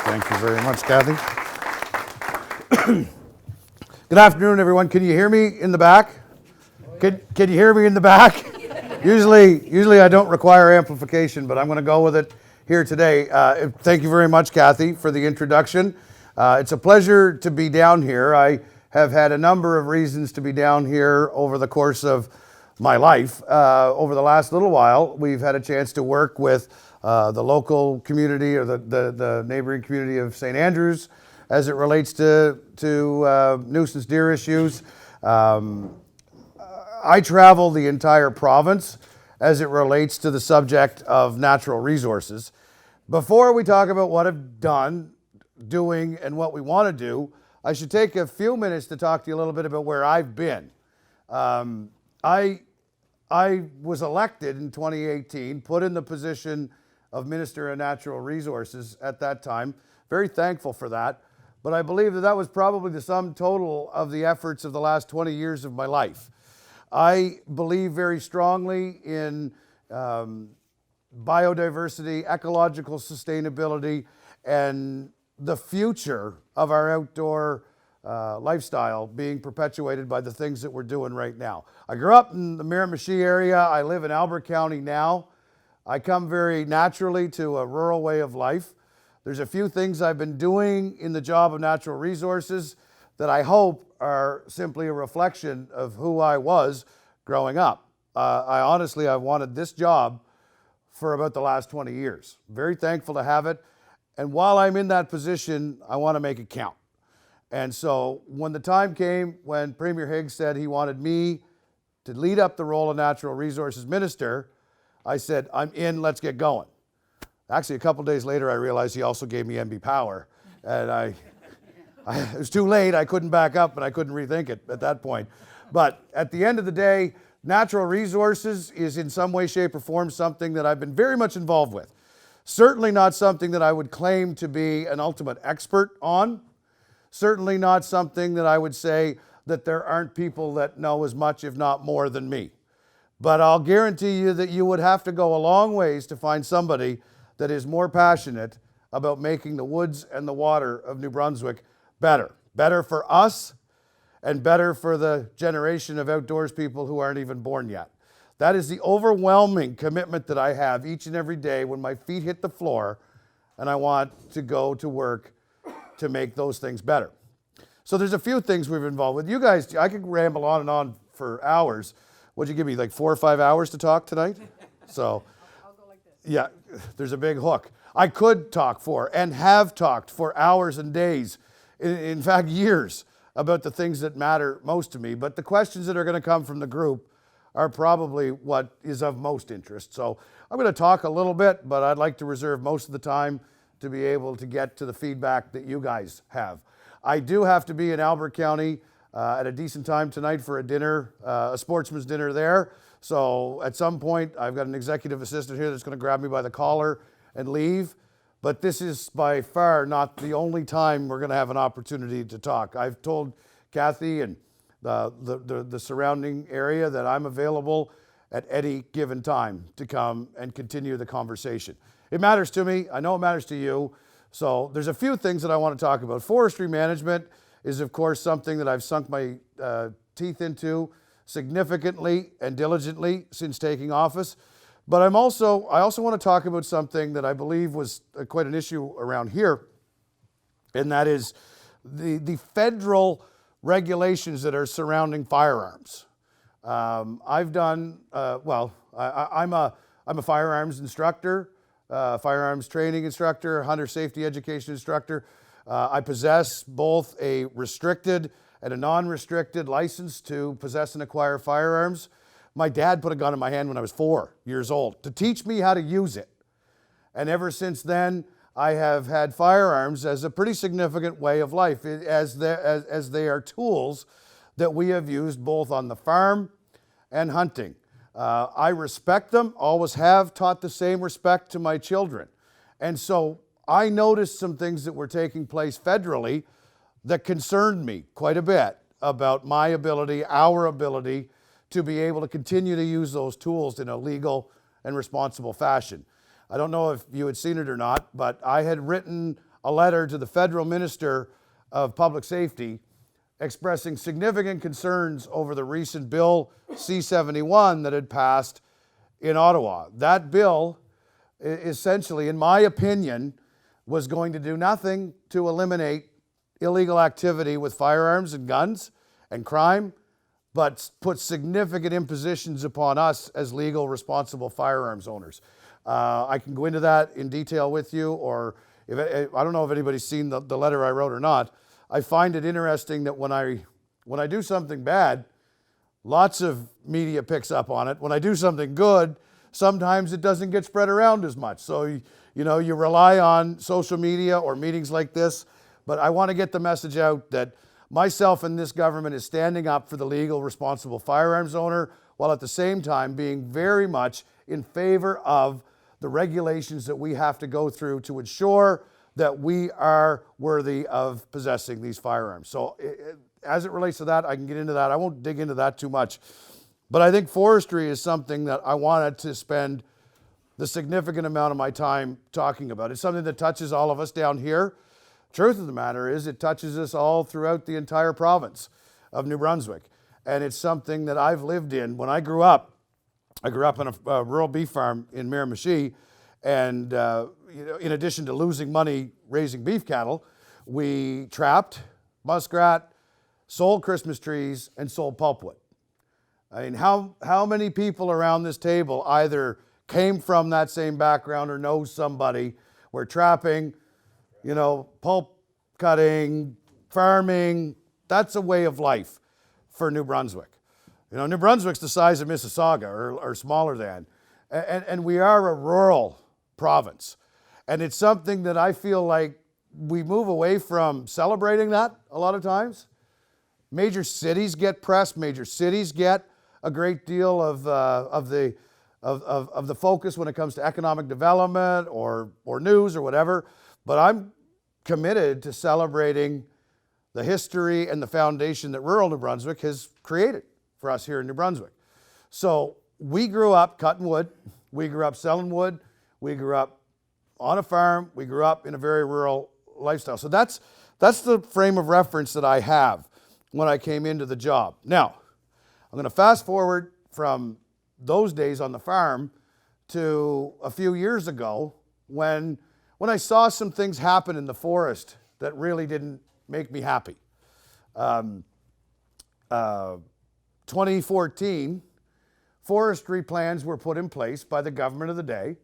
Thank you very much, Kathy. Good afternoon, everyone. Can you hear me in the back? Can you hear me in the back? Usually I don't require amplification, but I'm going to go with it here today. Thank you very much, Kathy, for the introduction. It's a pleasure to be down here. I have had a number of reasons to be down here over the course of my life. Over the last little while, we've had a chance to work with the local community or the neighboring community of St. Andrews as it relates to nuisance deer issues. I travel the entire province as it relates to the subject of natural resources. Before we talk about what I've done, doing, and what we want to do, I should take a few minutes to talk to you a little bit about where I've been. I was elected in 2018, put in the position of Minister of Natural Resources at that time. Very thankful for that. But I believe that was probably the sum total of the efforts of the last 20 years of my life. I believe very strongly in biodiversity, ecological sustainability, and the future of our outdoor lifestyle being perpetuated by the things that we're doing right now. I grew up in the Miramichi area. I live in Albert County now. I come very naturally to a rural way of life. There's a few things I've been doing in the job of natural resources that I hope are simply a reflection of who I was growing up. I've wanted this job for about the last 20 years. Very thankful to have it. And while I'm in that position, I want to make it count. And so when the time came when Premier Higgs said he wanted me to lead up the role of Natural Resources Minister, I said, I'm in, let's get going. Actually, a couple days later, I realized he also gave me MB Power. And it was too late. I couldn't back up and I couldn't rethink it at that point. But at the end of the day, natural resources is in some way, shape, or form something that I've been very much involved with. Certainly not something that I would claim to be an ultimate expert on. Certainly not something that I would say that there aren't people that know as much, if not more, than me. But I'll guarantee you that you would have to go a long ways to find somebody that is more passionate about making the woods and the water of New Brunswick better. Better for us and better for the generation of outdoors people who aren't even born yet. That is the overwhelming commitment that I have each and every day when my feet hit the floor and I want to go to work to make those things better. So there's a few things we've been involved with. You guys, I could ramble on and on for hours. What'd you give me, like 4 or 5 hours to talk tonight? So, I'll go like this. Yeah, there's a big hook. I could talk for and have talked for hours and days, in fact, years, about the things that matter most to me. But the questions that are going to come from the group are probably what is of most interest. So I'm going to talk a little bit, but I'd like to reserve most of the time to be able to get to the feedback that you guys have. I do have to be in Albert County at a decent time tonight for a dinner, a sportsman's dinner there. So at some point, I've got an executive assistant here that's going to grab me by the collar and leave. But this is by far not the only time we're going to have an opportunity to talk. I've told Kathy and the surrounding area that I'm available at any given time to come and continue the conversation. It matters to me. I know it matters to you. So there's a few things that I want to talk about. Forestry management is, of course, something that I've sunk my teeth into significantly and diligently since taking office. But I also want to talk about something that I believe was quite an issue around here, and that is the federal regulations that are surrounding firearms. I've done, I'm a firearms instructor, firearms training instructor, hunter safety education instructor. I possess both a restricted and a non-restricted license to possess and acquire firearms. My dad put a gun in my hand when I was 4 years old to teach me how to use it. And ever since then, I have had firearms as a pretty significant way of life, as they are tools that we have used both on the farm and hunting. I respect them, always have taught the same respect to my children. And so I noticed some things that were taking place federally that concerned me quite a bit about my ability, our ability, to be able to continue to use those tools in a legal and responsible fashion. I don't know if you had seen it or not, but I had written a letter to the Federal Minister of Public Safety expressing significant concerns over the recent Bill C-71 that had passed in Ottawa. That bill, essentially, in my opinion, was going to do nothing to eliminate illegal activity with firearms and guns and crime, but put significant impositions upon us as legal, responsible firearms owners. I can go into that in detail with you, or I don't know if anybody's seen the letter I wrote or not. I find it interesting that when I do something bad, lots of media picks up on it. When I do something good, sometimes it doesn't get spread around as much. So, you rely on social media or meetings like this, but I want to get the message out that myself and this government is standing up for the legal, responsible firearms owner, while at the same time being very much in favor of the regulations that we have to go through to ensure that we are worthy of possessing these firearms. So as it relates to that, I can get into that. I won't dig into that too much. But I think forestry is something that I wanted to spend the significant amount of my time talking about. It's something that touches all of us down here. Truth of the matter is it touches us all throughout the entire province of New Brunswick. And it's something that I've lived in. When I grew up on a rural beef farm in Miramichi, and in addition to losing money raising beef cattle, we trapped muskrat, sold Christmas trees, and sold pulpwood. I mean, how many people around this table either came from that same background or know somebody where trapping, pulp cutting, farming, that's a way of life for New Brunswick. New Brunswick's the size of Mississauga or smaller than, and we are a rural province. And it's something that I feel like we move away from celebrating that a lot of times. Major cities get press, major cities get a great deal of the focus when it comes to economic development or news or whatever. But I'm committed to celebrating the history and the foundation that rural New Brunswick has created for us here in New Brunswick. So we grew up cutting wood, we grew up selling wood, we grew up on a farm, we grew up in a very rural lifestyle. So that's the frame of reference that I have when I came into the job. Now, I'm going to fast forward from those days on the farm to a few years ago when I saw some things happen in the forest that really didn't make me happy. 2014, forestry plans were put in place by the government of the day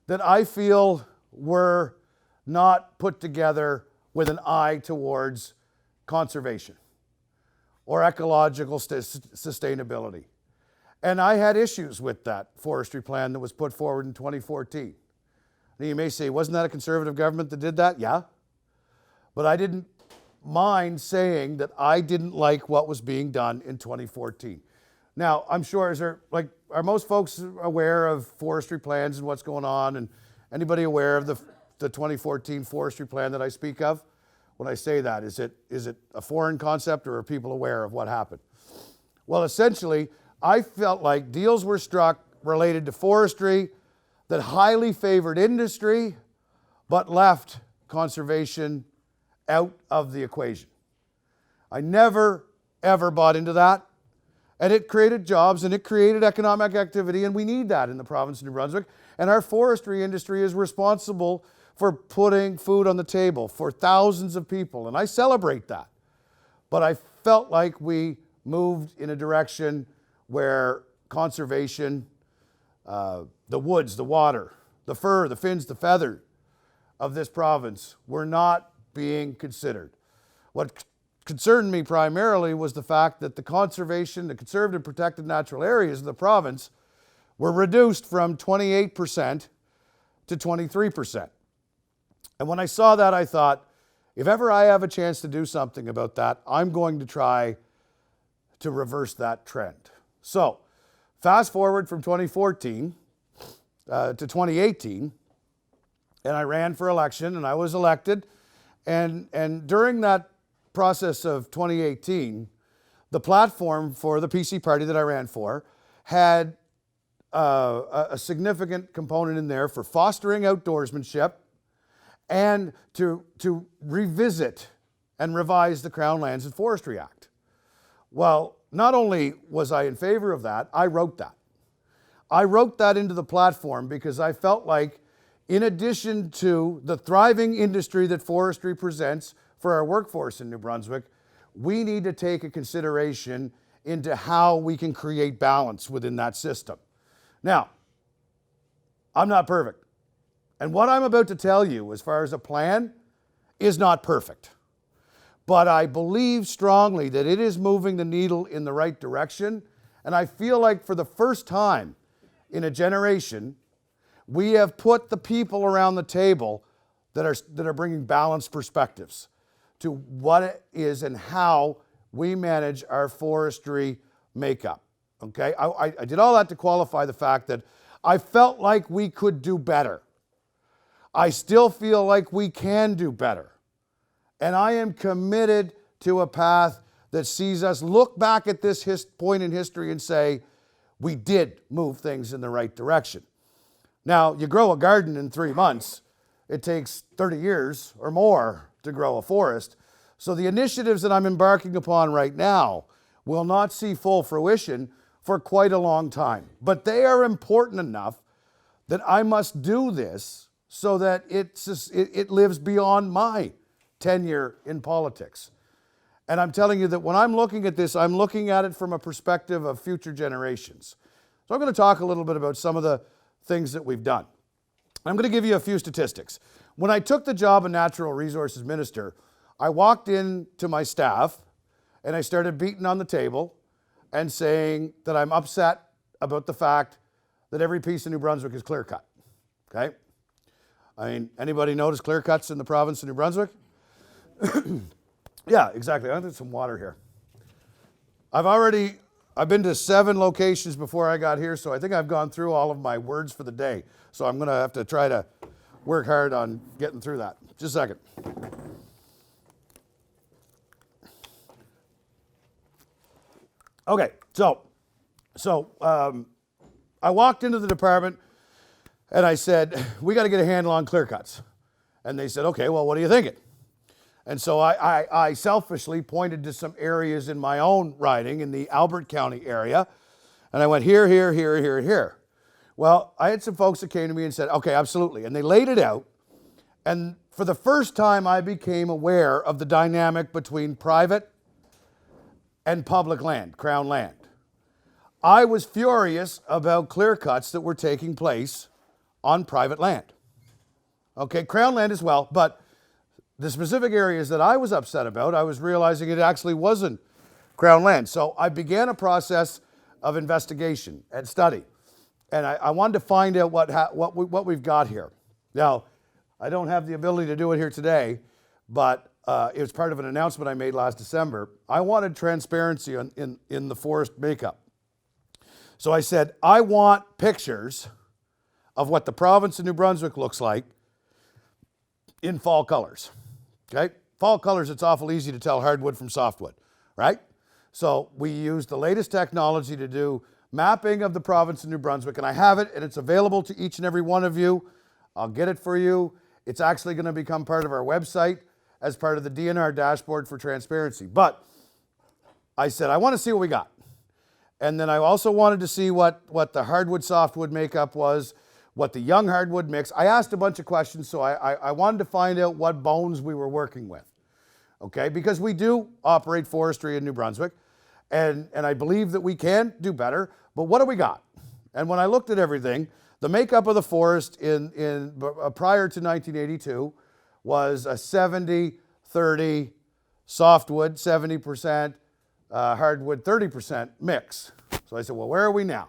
that I feel were not put together with an eye towards conservation or ecological sustainability. And I had issues with that forestry plan that was put forward in 2014. Now you may say, wasn't that a conservative government that did that? Yeah. But I didn't mind saying that I didn't like what was being done in 2014. Now, I'm sure, are most folks aware of forestry plans and what's going on? And anybody aware of the 2014 forestry plan that I speak of? When I say that, is it a foreign concept, or are people aware of what happened? Well, essentially, I felt like deals were struck related to forestry that highly favored industry, but left conservation out of the equation. I never, ever bought into that. And it created jobs and it created economic activity, and we need that in the province of New Brunswick. And our forestry industry is responsible for putting food on the table for thousands of people, and I celebrate that. But I felt like we moved in a direction where conservation, the woods, the water, the fur, the fins, the feather of this province were not being considered. What concerned me primarily was the fact that the conserved and protected natural areas of the province were reduced from 28% to 23%. And when I saw that, I thought, if ever I have a chance to do something about that, I'm going to try to reverse that trend. So, fast forward from 2014 to 2018, and I ran for election, and I was elected. And during that process of 2018, the platform for the PC party that I ran for had a significant component in there for fostering outdoorsmanship and to revisit and revise the Crown Lands and Forestry Act. Well, not only was I in favor of that, I wrote that. I wrote that into the platform because I felt like, in addition to the thriving industry that forestry presents for our workforce in New Brunswick, we need to take a consideration into how we can create balance within that system. Now, I'm not perfect. And what I'm about to tell you, as far as a plan, is not perfect. But I believe strongly that it is moving the needle in the right direction. And I feel like for the first time in a generation, we have put the people around the table that are bringing balanced perspectives to what it is and how we manage our forestry makeup. Okay, I did all that to qualify the fact that I felt like we could do better. I still feel like we can do better. And I am committed to a path that sees us look back at this point in history and say, we did move things in the right direction. Now, you grow a garden in 3 months. It takes 30 years or more to grow a forest. So the initiatives that I'm embarking upon right now will not see full fruition for quite a long time. But they are important enough that I must do this so that it lives beyond my tenure in politics. And I'm telling you that when I'm looking at this, I'm looking at it from a perspective of future generations. So I'm going to talk a little bit about some of the things that we've done. I'm going to give you a few statistics. When I took the job of Natural Resources Minister, I walked in to my staff and I started beating on the table and saying that I'm upset about the fact that every piece of New Brunswick is clear cut. Okay? I mean, anybody notice clear cuts in the province of New Brunswick? Yeah, exactly. I need some water here. I've been to 7 locations before I got here, so I think I've gone through all of my words for the day. So I'm going to have to try to work hard on getting through that. Just a second. Okay, so I walked into the department and I said, we got to get a handle on clear cuts. And they said, okay, well, what are you thinking? And so I selfishly pointed to some areas in my own riding in the Albert County area. And I went here, here, here, here, here. Well, I had some folks that came to me and said, okay, absolutely. And they laid it out. And for the first time, I became aware of the dynamic between private and public land, Crown land. I was furious about clear cuts that were taking place on private land. Okay, Crown land as well, but the specific areas that I was upset about, I was realizing it actually wasn't Crown land. So I began a process of investigation and study. And I wanted to find out what we've got here. Now, I don't have the ability to do it here today, but it was part of an announcement I made last December. I wanted transparency in the forest makeup. So I said, I want pictures of what the province of New Brunswick looks like in fall colors. Okay? Fall colors, it's awful easy to tell hardwood from softwood, right? So we used the latest technology to do mapping of the province of New Brunswick, and I have it, and it's available to each and every one of you. I'll get it for you. It's actually going to become part of our website as part of the DNR dashboard for transparency. But I said, I want to see what we got. And then I also wanted to see what the hardwood softwood makeup was, what the young hardwood mix. I asked a bunch of questions, so I wanted to find out what bones we were working with. Okay, because we do operate forestry in New Brunswick, and I believe that we can do better, but what do we got? And when I looked at everything, the makeup of the forest prior to 1982 was a 70-30 softwood, 70%, hardwood, 30% mix. So I said, well, where are we now?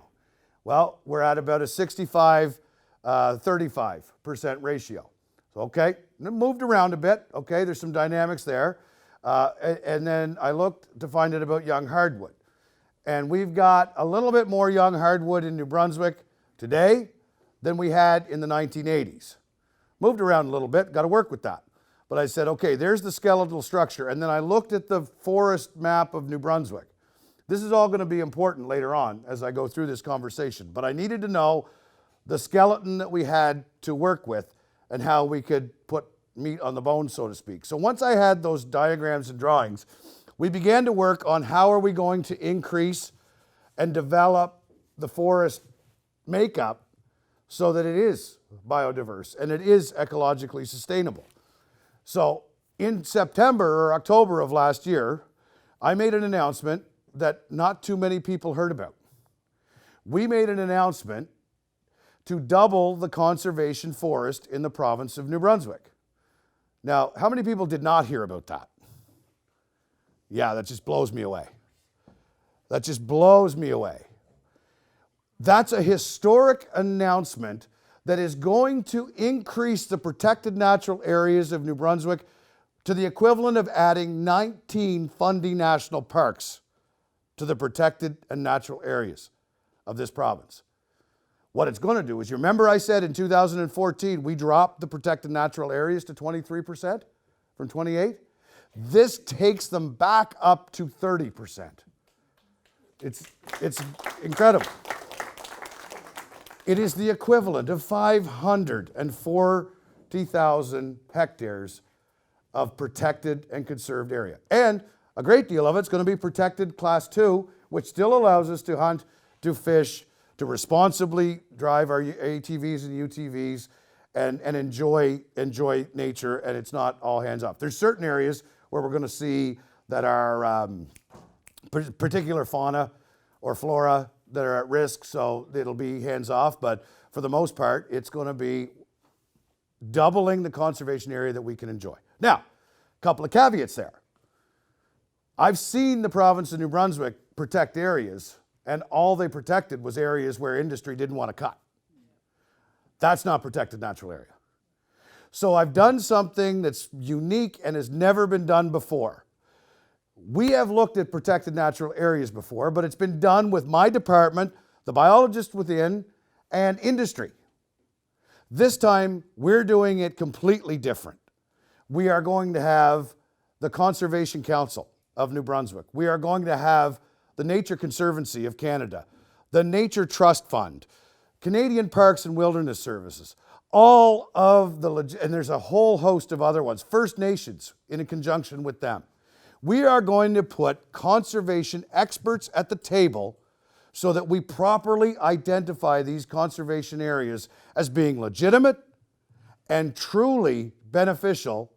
Well, we're at about a 65-35% ratio. So, okay, and it moved around a bit. Okay, there's some dynamics there. And then I looked to find out about young hardwood. And we've got a little bit more young hardwood in New Brunswick today than we had in the 1980s. Moved around a little bit, got to work with that. But I said, okay, there's the skeletal structure. And then I looked at the forest map of New Brunswick. This is all going to be important later on as I go through this conversation. But I needed to know the skeleton that we had to work with and how we could put meat on the bone, so to speak. So once I had those diagrams and drawings, we began to work on how are we going to increase and develop the forest makeup so that it is biodiverse and it is ecologically sustainable. So in September or October of last year, I made an announcement that not too many people heard about. We made an announcement to double the conservation forest in the province of New Brunswick. Now, how many people did not hear about that? Yeah, that just blows me away. That just blows me away. That's a historic announcement that is going to increase the protected natural areas of New Brunswick to the equivalent of adding 19 Fundy National Parks to the protected and natural areas of this province. What it's going to do is, you remember I said in 2014 we dropped the protected natural areas to 23% from 28? This takes them back up to 30%. It's incredible. It is the equivalent of 540,000 hectares of protected and conserved area. And a great deal of it's going to be protected Class 2, which still allows us to hunt, to fish, to responsibly drive our ATVs and UTVs and enjoy nature, and it's not all hands off. There's certain areas where we're going to see that are particular fauna or flora that are at risk, so it'll be hands off, but for the most part, it's going to be doubling the conservation area that we can enjoy. Now, a couple of caveats there. I've seen the province of New Brunswick protect areas, and all they protected was areas where industry didn't want to cut. That's not protected natural area. So I've done something that's unique and has never been done before. We have looked at protected natural areas before, but it's been done with my department, the biologist within, and industry. This time, we're doing it completely different. We are going to have the Conservation Council of New Brunswick. We are going to have the Nature Conservancy of Canada, the Nature Trust Fund, Canadian Parks and Wilderness Services, all of and there's a whole host of other ones, First Nations in conjunction with them. We are going to put conservation experts at the table so that we properly identify these conservation areas as being legitimate and truly beneficial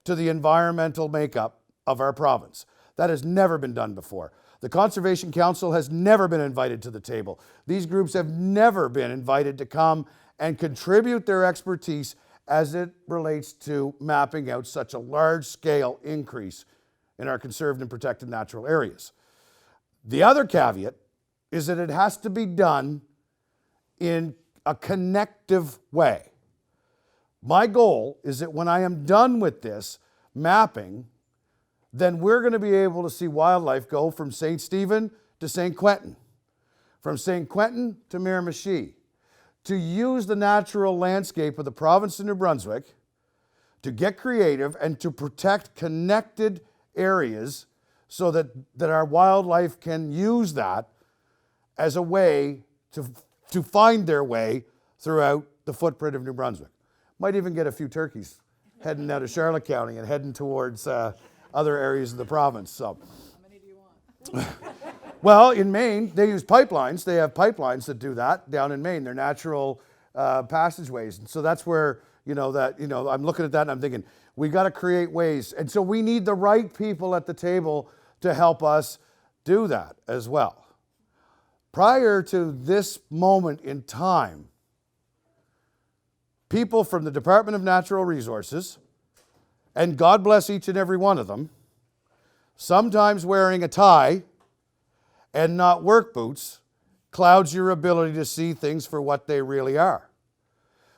to the environmental makeup of our province. That has never been done before. The Conservation Council has never been invited to the table. These groups have never been invited to come and contribute their expertise as it relates to mapping out such a large-scale increase in our conserved and protected natural areas. The other caveat is that it has to be done in a connective way. My goal is that when I am done with this mapping, then we're going to be able to see wildlife go from St. Stephen to St. Quentin, from St. Quentin to Miramichi, to use the natural landscape of the province of New Brunswick to get creative and to protect connected areas so that our wildlife can use that as a way to find their way throughout the footprint of New Brunswick. Might even get a few turkeys heading out of Charlotte County and heading towards other areas of the province. So, how many do you want? Well, in Maine, they use pipelines. They have pipelines that do that down in Maine. They're natural passageways. And so that's where, I'm looking at that and I'm thinking, we got to create ways. And so we need the right people at the table to help us do that as well. Prior to this moment in time, people from the Department of Natural Resources, and God bless each and every one of them, sometimes wearing a tie and not work boots clouds your ability to see things for what they really are.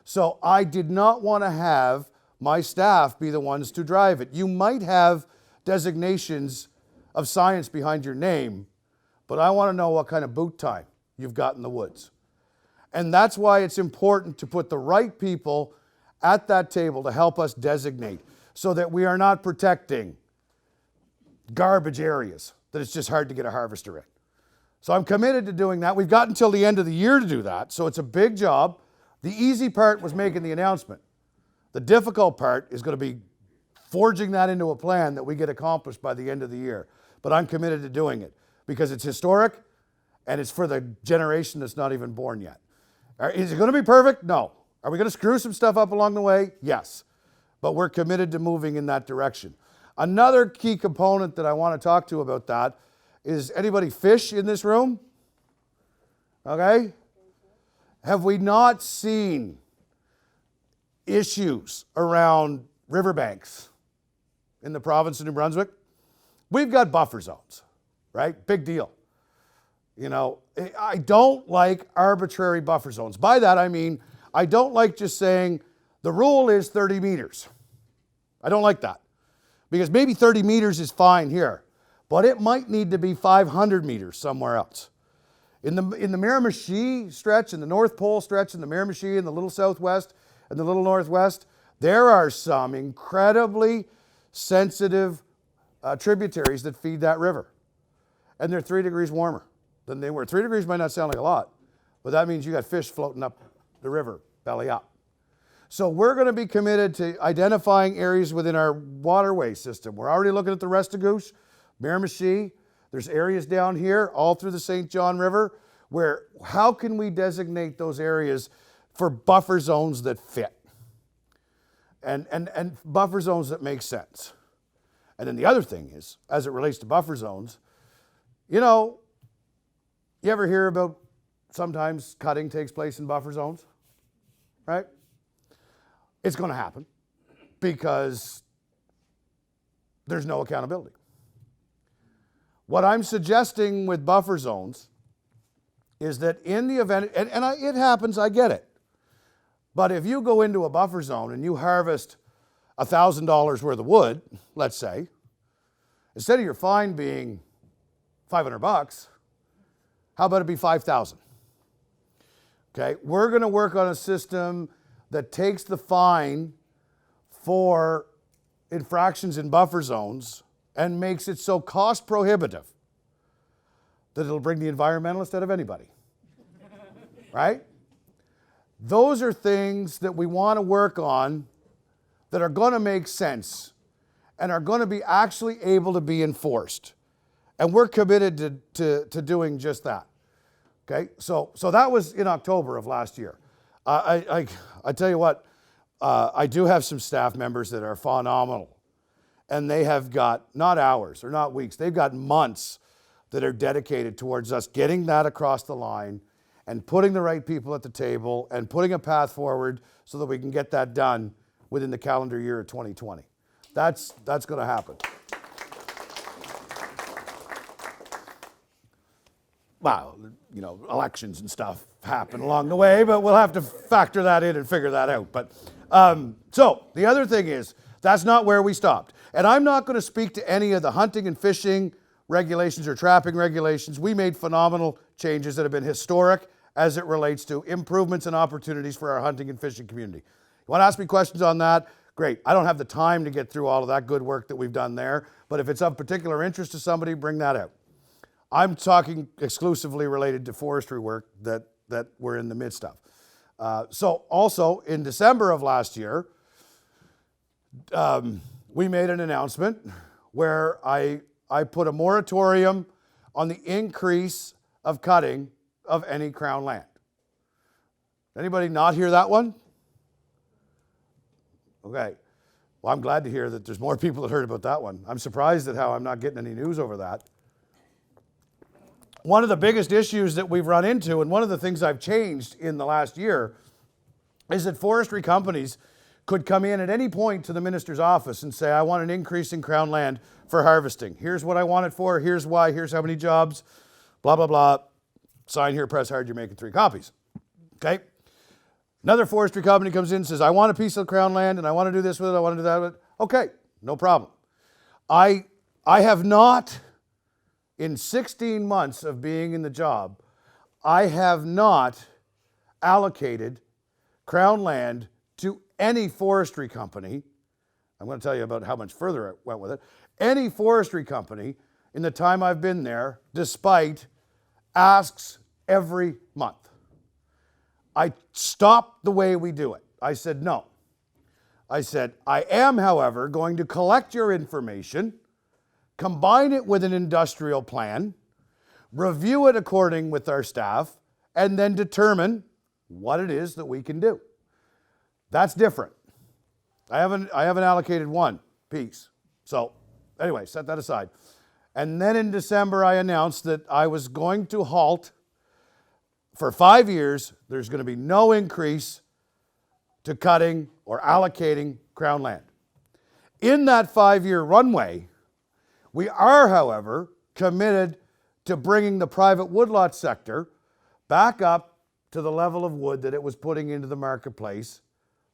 So I did not want to have my staff be the ones to drive it. You might have designations of science behind your name, but I want to know what kind of boot tie you've got in the woods. And that's why it's important to put the right people at that table to help us designate so that we are not protecting garbage areas that it's just hard to get a harvester in. So I'm committed to doing that. We've got until the end of the year to do that, so it's a big job. The easy part was making the announcement. The difficult part is going to be forging that into a plan that we get accomplished by the end of the year. But I'm committed to doing it because it's historic and it's for the generation that's not even born yet. Is it going to be perfect? No. Are we going to screw some stuff up along the way? Yes. But we're committed to moving in that direction. Another key component that I want to talk to about that is, anybody fish in this room? Okay? Have we not seen issues around riverbanks in the province of New Brunswick? We've got buffer zones, right? Big deal. You know, I don't like arbitrary buffer zones. By that I mean, I don't like just saying the rule is 30 meters. I don't like that. Because maybe 30 meters is fine here, but it might need to be 500 meters somewhere else. In the Miramichi stretch, in the North Pole stretch, in the Miramichi, in the Little Southwest, and the Little Northwest, there are some incredibly sensitive tributaries that feed that river. And they're 3 degrees warmer than they were. 3 degrees might not sound like a lot, but that means you got fish floating up the river, belly up. So we're going to be committed to identifying areas within our waterway system. We're already looking at the Restigouche, Miramichi. There's areas down here all through the St. John River where how can we designate those areas for buffer zones that fit and buffer zones that make sense. And then the other thing is, as it relates to buffer zones, you know, you ever hear about sometimes cutting takes place in buffer zones, right? It's going to happen because there's no accountability. What I'm suggesting with buffer zones is that in the event, it happens, I get it. But if you go into a buffer zone and you harvest $1,000 worth of wood, let's say, instead of your fine being $500, how about it be $5,000? Okay, we're going to work on a system that takes the fine for infractions in buffer zones and makes it so cost prohibitive that it'll bring the environmentalist out of anybody. Right? Those are things that we want to work on that are going to make sense and are going to be actually able to be enforced. And we're committed to doing just that. Okay? So that was in October of last year. I tell you what, I do have some staff members that are phenomenal. And they have got not hours or not weeks, they've got months that are dedicated towards us getting that across the line and putting the right people at the table and putting a path forward so that we can get that done within the calendar year of 2020. That's going to happen. Well, you know, elections and stuff happen along the way, but we'll have to factor that in and figure that out. But so the other thing is, that's not where we stopped. And I'm not going to speak to any of the hunting and fishing regulations or trapping regulations. We made phenomenal changes that have been historic as it relates to improvements and opportunities for our hunting and fishing community. You want to ask me questions on that? Great. I don't have the time to get through all of that good work that we've done there, but if it's of particular interest to somebody, bring that out. I'm talking exclusively related to forestry work that we're in the midst of. So also in December of last year, we made an announcement where I put a moratorium on the increase of cutting of any Crown land. Anybody not hear that one? Okay. Well, I'm glad to hear that there's more people that heard about that one. I'm surprised at how I'm not getting any news over that. One of the biggest issues that we've run into, and one of the things I've changed in the last year, is that forestry companies could come in at any point to the minister's office and say, I want an increase in Crown land for harvesting. Here's what I want it for. Here's why. Here's how many jobs. Blah, blah, blah. Sign here, press hard. You're making 3 copies. Okay? Another forestry company comes in and says, I want a piece of Crown land and I want to do this with it. I want to do that with it. Okay, no problem. I have not, in 16 months of being in the job, I have not allocated Crown land to any forestry company. I'm going to tell you about how much further I went with it. Any forestry company in the time I've been there, despite asks every month. I stopped the way we do it. I said, no, I said, I am, however, going to collect your information, combine it with an industrial plan, review it according with our staff, and then determine what it is that we can do. That's different. I haven't allocated one piece. So anyway, set that aside. And then in December, I announced that I was going to halt for 5 years. There's going to be no increase to cutting or allocating Crown land. In that 5-year runway, we are, however, committed to bringing the private woodlot sector back up to the level of wood that it was putting into the marketplace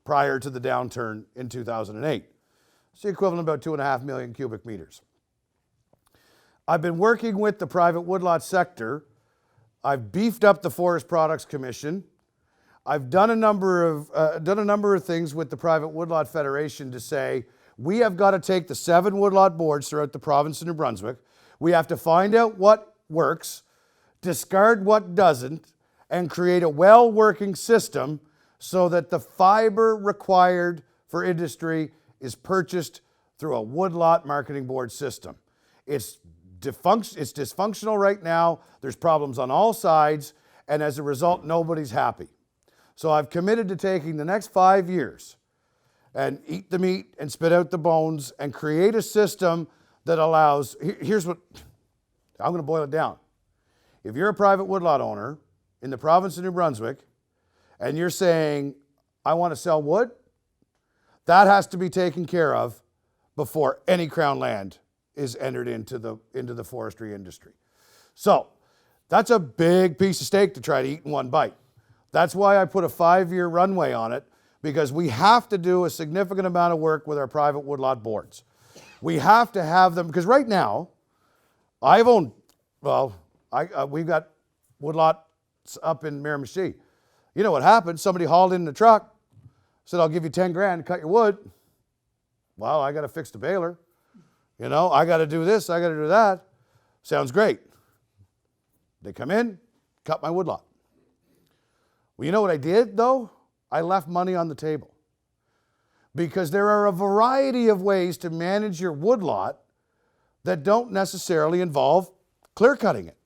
prior to the downturn in 2008. It's the equivalent of about 2.5 million cubic meters. I've been working with the private woodlot sector. I've beefed up the Forest Products Commission. I've done a number of things with the Private Woodlot Federation to say, we have got to take the 7 woodlot boards throughout the province of New Brunswick. We have to find out what works, discard what doesn't, and create a well-working system so that the fiber required for industry is purchased through a woodlot marketing board system. It's dysfunctional right now. There's problems on all sides, and as a result, nobody's happy. So I've committed to taking the next 5 years and eat the meat and spit out the bones and create a system that allows, here's what, I'm going to boil it down. If you're a private woodlot owner in the province of New Brunswick and you're saying, I want to sell wood, that has to be taken care of before any Crown land is entered into the forestry industry. So that's a big piece of steak to try to eat in one bite. That's why I put a 5-year runway on it, because we have to do a significant amount of work with our private woodlot boards. We have to have them, because right now, we've got woodlots up in Miramichi. You know what happened? Somebody hauled in the truck, said, I'll give you 10 grand to cut your wood. Well, I got to fix the baler. You know, I got to do this, I got to do that. Sounds great. They come in, cut my woodlot. Well, you know what I did, though? I left money on the table. Because there are a variety of ways to manage your woodlot that don't necessarily involve clear cutting it.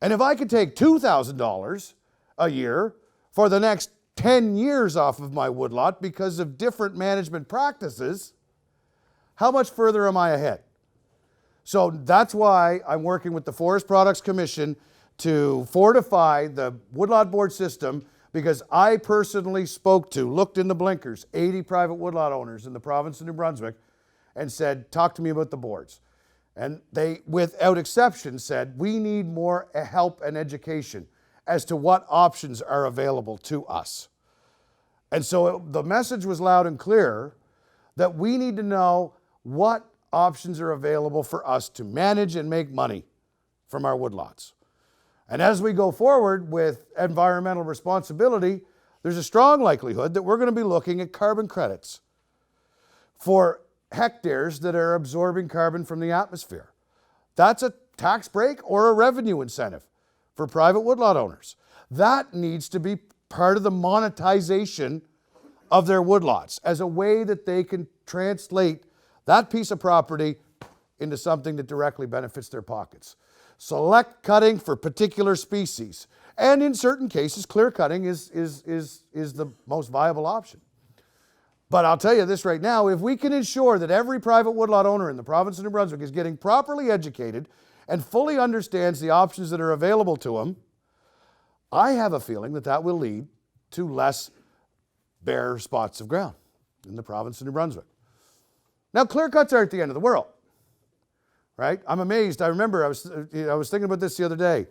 And if I could take $2,000 a year for the next 10 years off of my woodlot because of different management practices, how much further am I ahead? So that's why I'm working with the Forest Products Commission to fortify the woodlot board system, because I personally looked in the blinkers, 80 private woodlot owners in the province of New Brunswick, and said, talk to me about the boards. And they, without exception, said, we need more help and education as to what options are available to us. And so the message was loud and clear that we need to know what options are available for us to manage and make money from our woodlots. And as we go forward with environmental responsibility, there's a strong likelihood that we're going to be looking at carbon credits for hectares that are absorbing carbon from the atmosphere. That's a tax break or a revenue incentive for private woodlot owners. That needs to be part of the monetization of their woodlots as a way that they can translate that piece of property into something that directly benefits their pockets. Select cutting for particular species. And in certain cases, clear cutting is the most viable option. But I'll tell you this right now, if we can ensure that every private woodlot owner in the province of New Brunswick is getting properly educated and fully understands the options that are available to them, I have a feeling that that will lead to less bare spots of ground in the province of New Brunswick. Now, clear cuts aren't the end of the world. Right? I'm amazed. I remember I was thinking about this the other day.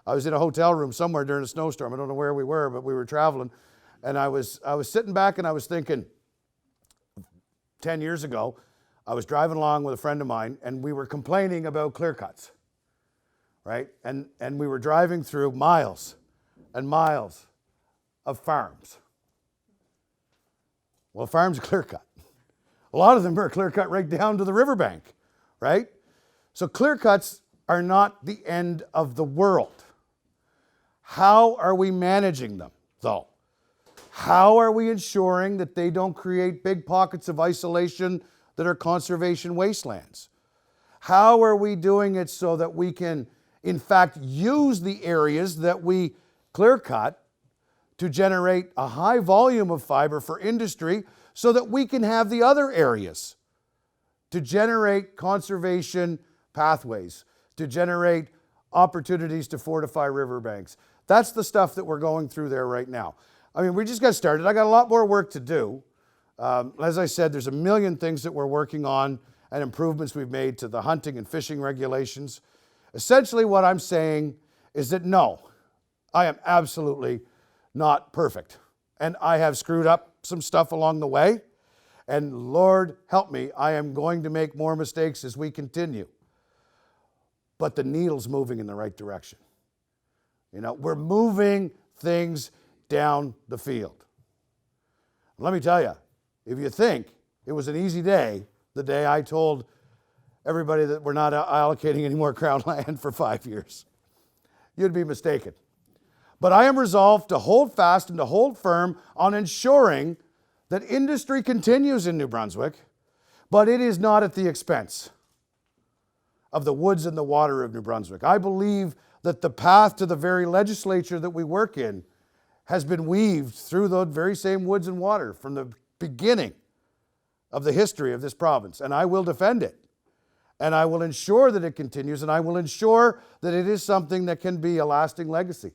I was in a hotel room somewhere during a snowstorm. I don't know where we were, but we were traveling. And I was sitting back and I was thinking, 10 years ago, I was driving along with a friend of mine and we were complaining about clear cuts. Right? And we were driving through miles and miles of farms. Well, farms are clear cut. A lot of them are clear cut right down to the riverbank. Right? So clear cuts are not the end of the world. How are we managing them, though? How are we ensuring that they don't create big pockets of isolation that are conservation wastelands? How are we doing it so that we can, in fact, use the areas that we clear cut to generate a high volume of fiber for industry so that we can have the other areas to generate conservation pathways, to generate opportunities to fortify riverbanks? That's the stuff that we're going through there right now. I mean, we just got started. I got a lot more work to do. As I said, there's a million things that we're working on and improvements we've made to the hunting and fishing regulations. Essentially what I'm saying is that no, I am absolutely not perfect. And I have screwed up some stuff along the way. And Lord help me, I am going to make more mistakes as we continue. But the needle's moving in the right direction. You know, we're moving things down the field. Let me tell you, if you think it was an easy day, the day I told everybody that we're not allocating any more Crown land for 5 years, you'd be mistaken. But I am resolved to hold fast and to hold firm on ensuring that industry continues in New Brunswick, but it is not at the expense of the woods and the water of New Brunswick. I believe that the path to the very legislature that we work in has been weaved through the very same woods and water from the beginning of the history of this province. And I will defend it. And I will ensure that it continues, and I will ensure that it is something that can be a lasting legacy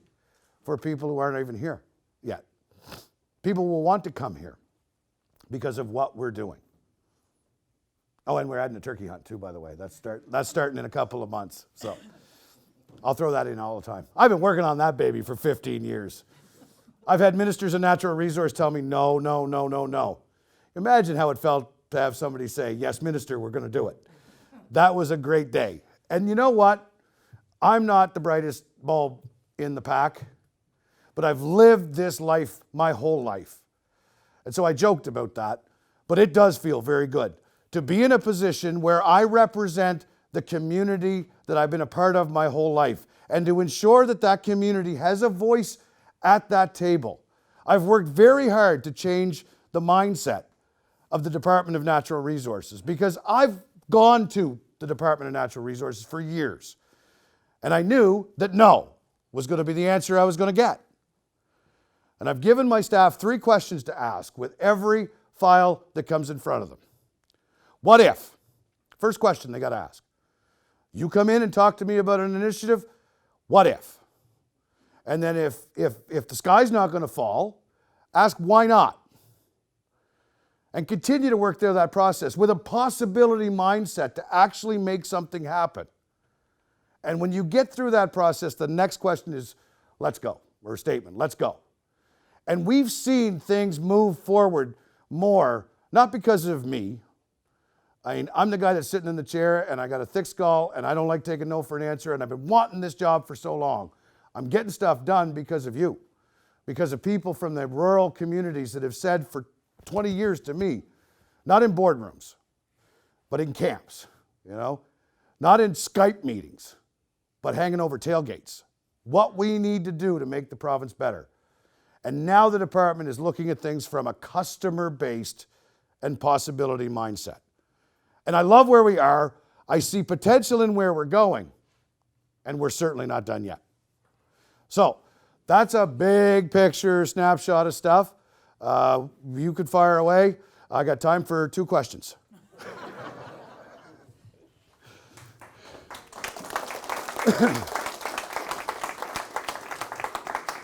for people who aren't even here yet. People will want to come here because of what we're doing. Oh, and we're adding a turkey hunt too, by the way. That's starting in a couple of months. So I'll throw that in all the time. I've been working on that baby for 15 years. I've had ministers of natural resource tell me, no, no, no, no, no. Imagine how it felt to have somebody say, yes, minister, we're going to do it. That was a great day. And you know what? I'm not the brightest bulb in the pack, but I've lived this life my whole life. And so I joked about that, but it does feel very good to be in a position where I represent the community that I've been a part of my whole life, and to ensure that that community has a voice at that table. I've worked very hard to change the mindset of the Department of Natural Resources, because I've gone to the Department of Natural Resources for years, and I knew that no was going to be the answer I was going to get. And I've given my staff 3 questions to ask with every file that comes in front of them. What if? First question they got to ask. You come in and talk to me about an initiative, what if? And then if the sky's not going to fall, ask why not? And continue to work through that process with a possibility mindset to actually make something happen. And when you get through that process, the next question is, let's go, or a statement, let's go. And we've seen things move forward more, not because of me. I mean, I'm the guy that's sitting in the chair, and I got a thick skull, and I don't like taking no for an answer, and I've been wanting this job for so long. I'm getting stuff done because of you, because of people from the rural communities that have said for 20 years to me, not in boardrooms, but in camps, you know, not in Skype meetings, but hanging over tailgates, what we need to do to make the province better. And now the department is looking at things from a customer-based and possibility mindset. And I love where we are. I see potential in where we're going, and we're certainly not done yet. So that's a big picture snapshot of stuff. You could fire away. I got time for 2 questions.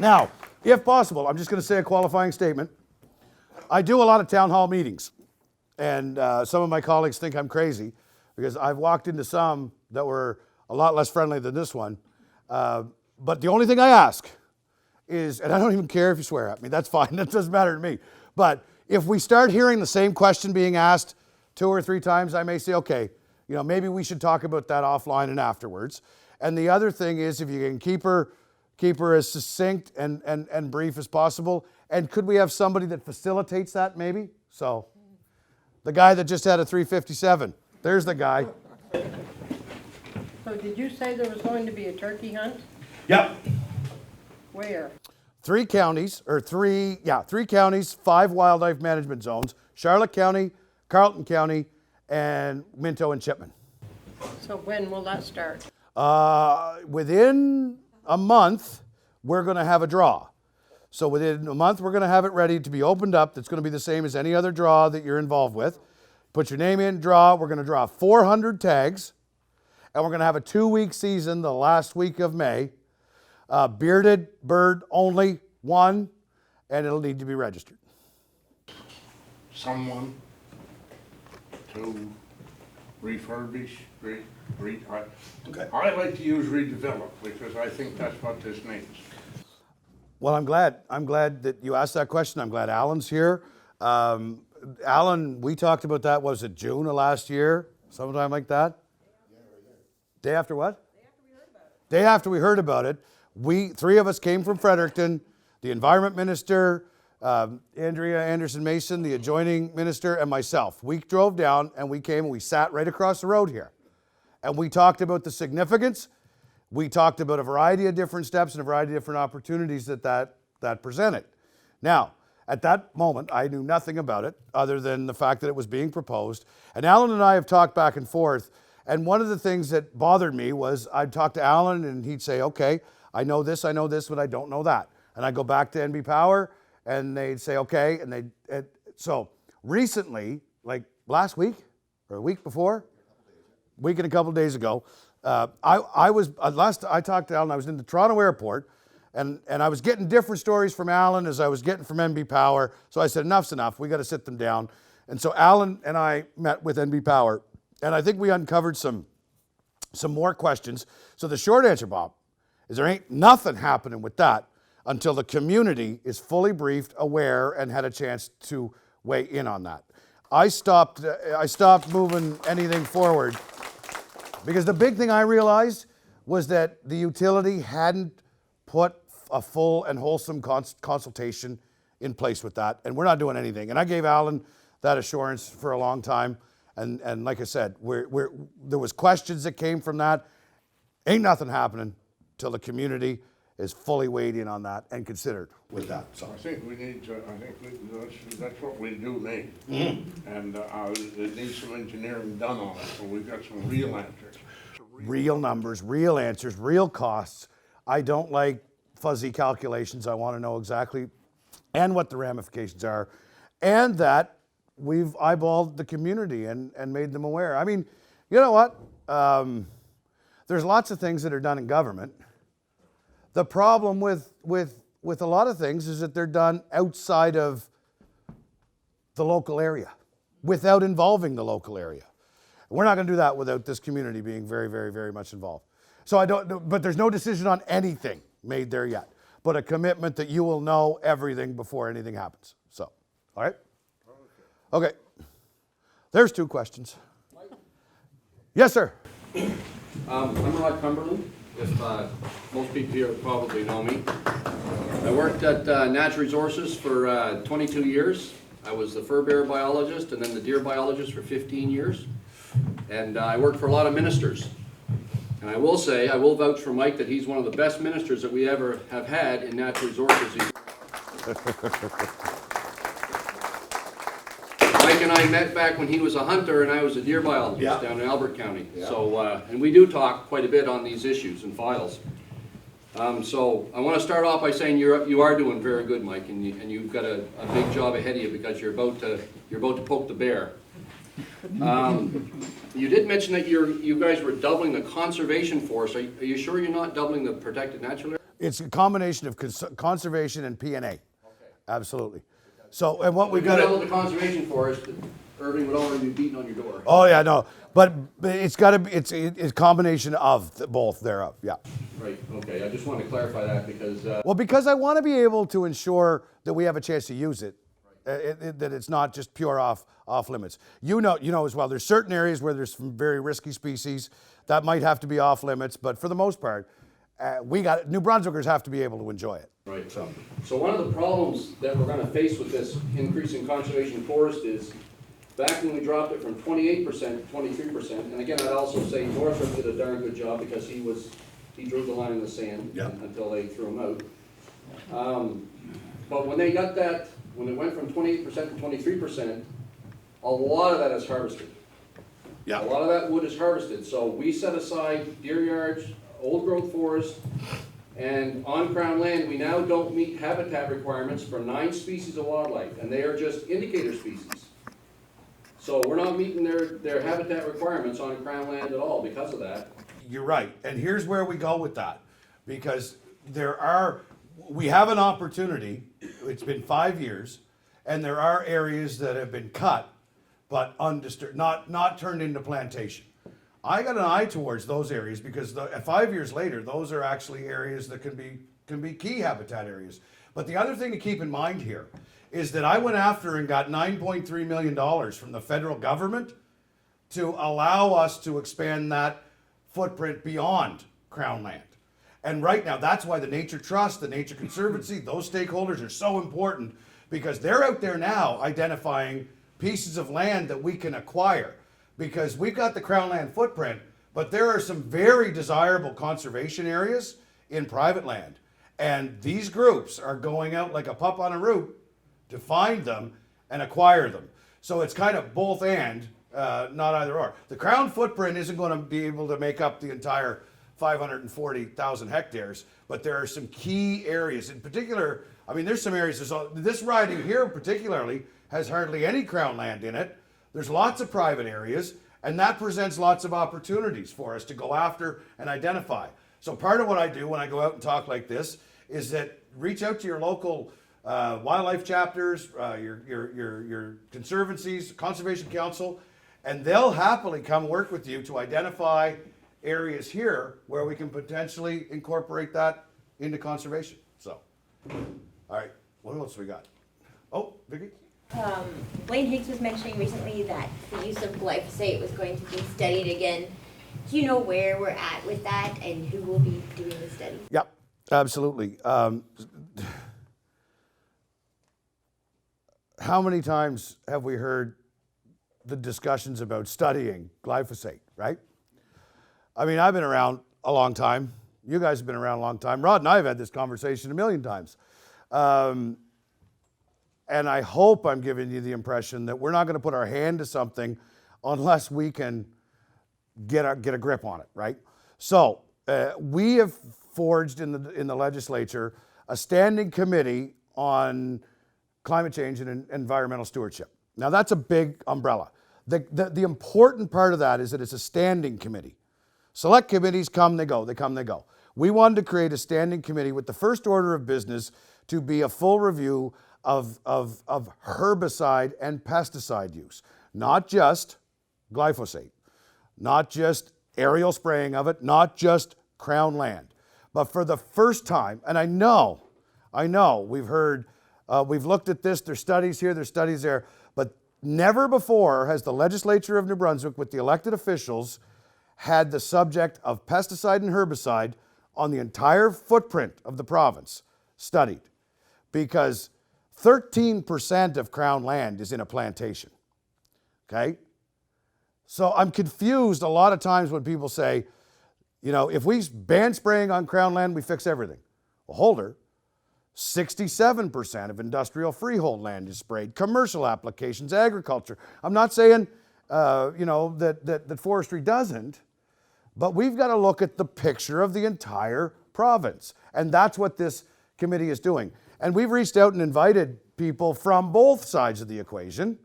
Now, if possible, I'm just going to say a qualifying statement. I do a lot of town hall meetings, and some of my colleagues think I'm crazy because I've walked into some that were a lot less friendly than this one. But the only thing I ask is, and I don't even care if you swear at me, that's fine, that doesn't matter to me. But if we start hearing the same question being asked 2 or 3 times, I may say, okay, you know, maybe we should talk about that offline and afterwards. And the other thing is, if you can keep her as succinct and brief as possible. And could we have somebody that facilitates that maybe? So the guy that just had a 357, there's the guy. So did you say there was going to be a turkey hunt? Yep. Where? three counties, 5 wildlife management zones: Charlotte County, Carleton County, and Minto and Chipman. So when will that start? Within a month, we're going to have a draw. So within a month, we're going to have it ready to be opened up. That's going to be the same as any other draw that you're involved with. Put your name in, draw. We're going to draw 400 tags, and we're going to have a 2-week season the last week of May. Bearded bird only, one, and it'll need to be registered. Someone to refurbish, I like to use redevelop because I think that's what this means. Well, I'm glad that you asked that question. I'm glad Alan's here. Alan, we talked about that, was it June of last year? Sometime like that? Yeah, right there. Day after what? Day after we heard about it. Day after we heard about it. We, 3 of us came from Fredericton, the environment minister, Andrea Anderson-Mason, the adjoining minister, and myself. We drove down and we came and we sat right across the road here. And we talked about the significance. We talked about a variety of different steps and a variety of different opportunities that presented. Now, at that moment, I knew nothing about it other than the fact that it was being proposed. And Alan and I have talked back and forth. And one of the things that bothered me was I'd talk to Alan and he'd say, okay, I know this, but I don't know that. And I'd go back to NB Power and they'd say, okay. So recently, like last week or a week before, week and a couple of days ago, I talked to Alan. I was in the Toronto airport, and I was getting different stories from Alan as I was getting from NB Power. So I said, enough's enough. We got to sit them down. And so Alan and I met with NB Power, and I think we uncovered some more questions. So the short answer, Bob, is there ain't nothing happening with that until the community is fully briefed, aware, and had a chance to weigh in on that. I stopped moving anything forward because the big thing I realized was that the utility hadn't put a full and wholesome consultation in place with that, and we're not doing anything. And I gave Alan that assurance for a long time, and like I said, there was questions that came from that. Ain't nothing happening till the community is fully weighed in on that and considered with that. So I think we need to, that's what we do need. And there needs some engineering done on it, so we've got some real answers. Real numbers, real answers, real costs. I don't like fuzzy calculations. I want to know exactly and what the ramifications are, and that we've eyeballed the community and made them aware. I mean, you know what? There's lots of things that are done in government. The problem with a lot of things is that they're done outside of the local area, without involving the local area. We're not going to do that without this community being very, very, very much involved. So but there's no decision on anything made there yet, but a commitment that you will know everything before anything happens. So, all right? Okay. There's 2 questions. Yes, sir. I'm Rod Cumberland. If most people here probably know me. I worked at Natural Resources for 22 years. I was the fur bearer biologist and then the deer biologist for 15 years. And I worked for a lot of ministers. And I will say, I will vouch for Mike that he's one of the best ministers that we ever have had in Natural Resources. Mike and I met back when he was a hunter and I was a deer biologist down in Albert County. Yeah. So, and we do talk quite a bit on these issues and files. So I want to start off by saying you are doing very good, Mike, and you've got a big job ahead of you because you're about to poke the bear. You did mention that you guys were doubling the conservation force. Are you sure you're not doubling the protected natural area? It's a combination of conservation and P&A. Okay. Absolutely. So, and what we've got double the conservation forest, Irving would already be beating on your door. Oh yeah, no, but it's got to be. It's a combination of both thereof. Yeah. Right. Okay. I just want to clarify that because. Well, because I want to be able to ensure that we have a chance to use it. That it's not just pure off limits. You know as well. There's certain areas where there's some very risky species that might have to be off limits, but for the most part, New Brunswickers have to be able to enjoy it. Right. So one of the problems that we're going to face with this increase in conservation forest is back when we dropped it from 28% to 23%. And again, I'd also say Northrop did a darn good job because he drew the line in the sand until they threw him out. But when they got that, when it went from 28% to 23%, a lot of that is harvested. Yeah. A lot of that wood is harvested, so we set aside deer yards, old growth forest, and on Crown land, we now don't meet habitat requirements for 9 species of wildlife, and they are just indicator species. So we're not meeting their habitat requirements on Crown land at all because of that. You're right, and here's where we go with that, because we have an opportunity, it's been 5 years, and there are areas that have been cut, but undisturbed, not turned into plantation. I got an eye towards those areas because 5 years later, those are actually areas that can be key habitat areas. But the other thing to keep in mind here is that I went after and got $9.3 million from the federal government to allow us to expand that footprint beyond Crown land. And right now, that's why the Nature Trust, the Nature Conservancy, those stakeholders are so important because they're out there now identifying pieces of land that we can acquire. Because we've got the Crown land footprint, but there are some very desirable conservation areas in private land. And these groups are going out like a pup on a root to find them and acquire them. So it's kind of both and, not either or. The Crown footprint isn't going to be able to make up the entire 540,000 hectares, but there are some key areas. In particular, I mean, there's some areas, this riding here particularly has hardly any Crown land in it. There's lots of private areas, and that presents lots of opportunities for us to go after and identify. So part of what I do when I go out and talk like this is that reach out to your local wildlife chapters, your conservancies, conservation council, and they'll happily come work with you to identify areas here where we can potentially incorporate that into conservation. So, all right, what else we got? Oh, Vicki? Blaine Higgs was mentioning recently that the use of glyphosate was going to be studied again. Do you know where we're at with that and who will be doing the study? Yep, absolutely. How many times have we heard the discussions about studying glyphosate, right? I mean, I've been around a long time. You guys have been around a long time. Rod and I have had this conversation a million times. And I hope I'm giving you the impression that we're not going to put our hand to something unless we can get a grip on it, right? So we have forged in the legislature a standing committee on climate change and environmental stewardship. Now that's a big umbrella. The important part of that is that it's a standing committee. Select committees come, they go, they come, they go. We wanted to create a standing committee with the first order of business to be a full review of herbicide and pesticide use. Not just glyphosate, not just aerial spraying of it, not just Crown land. But for the first time, and I know, we've heard, we've looked at this, there's studies here, there's studies there, but never before has the legislature of New Brunswick with the elected officials had the subject of pesticide and herbicide on the entire footprint of the province studied. Because 13% of Crown land is in a plantation, okay? So I'm confused a lot of times when people say, you know, if we ban spraying on Crown land, we fix everything. Well, hold her. 67% of industrial freehold land is sprayed, commercial applications, agriculture. I'm not saying, that forestry doesn't, but we've got to look at the picture of the entire province. And that's what this committee is doing. And we've reached out and invited people from both sides of the equation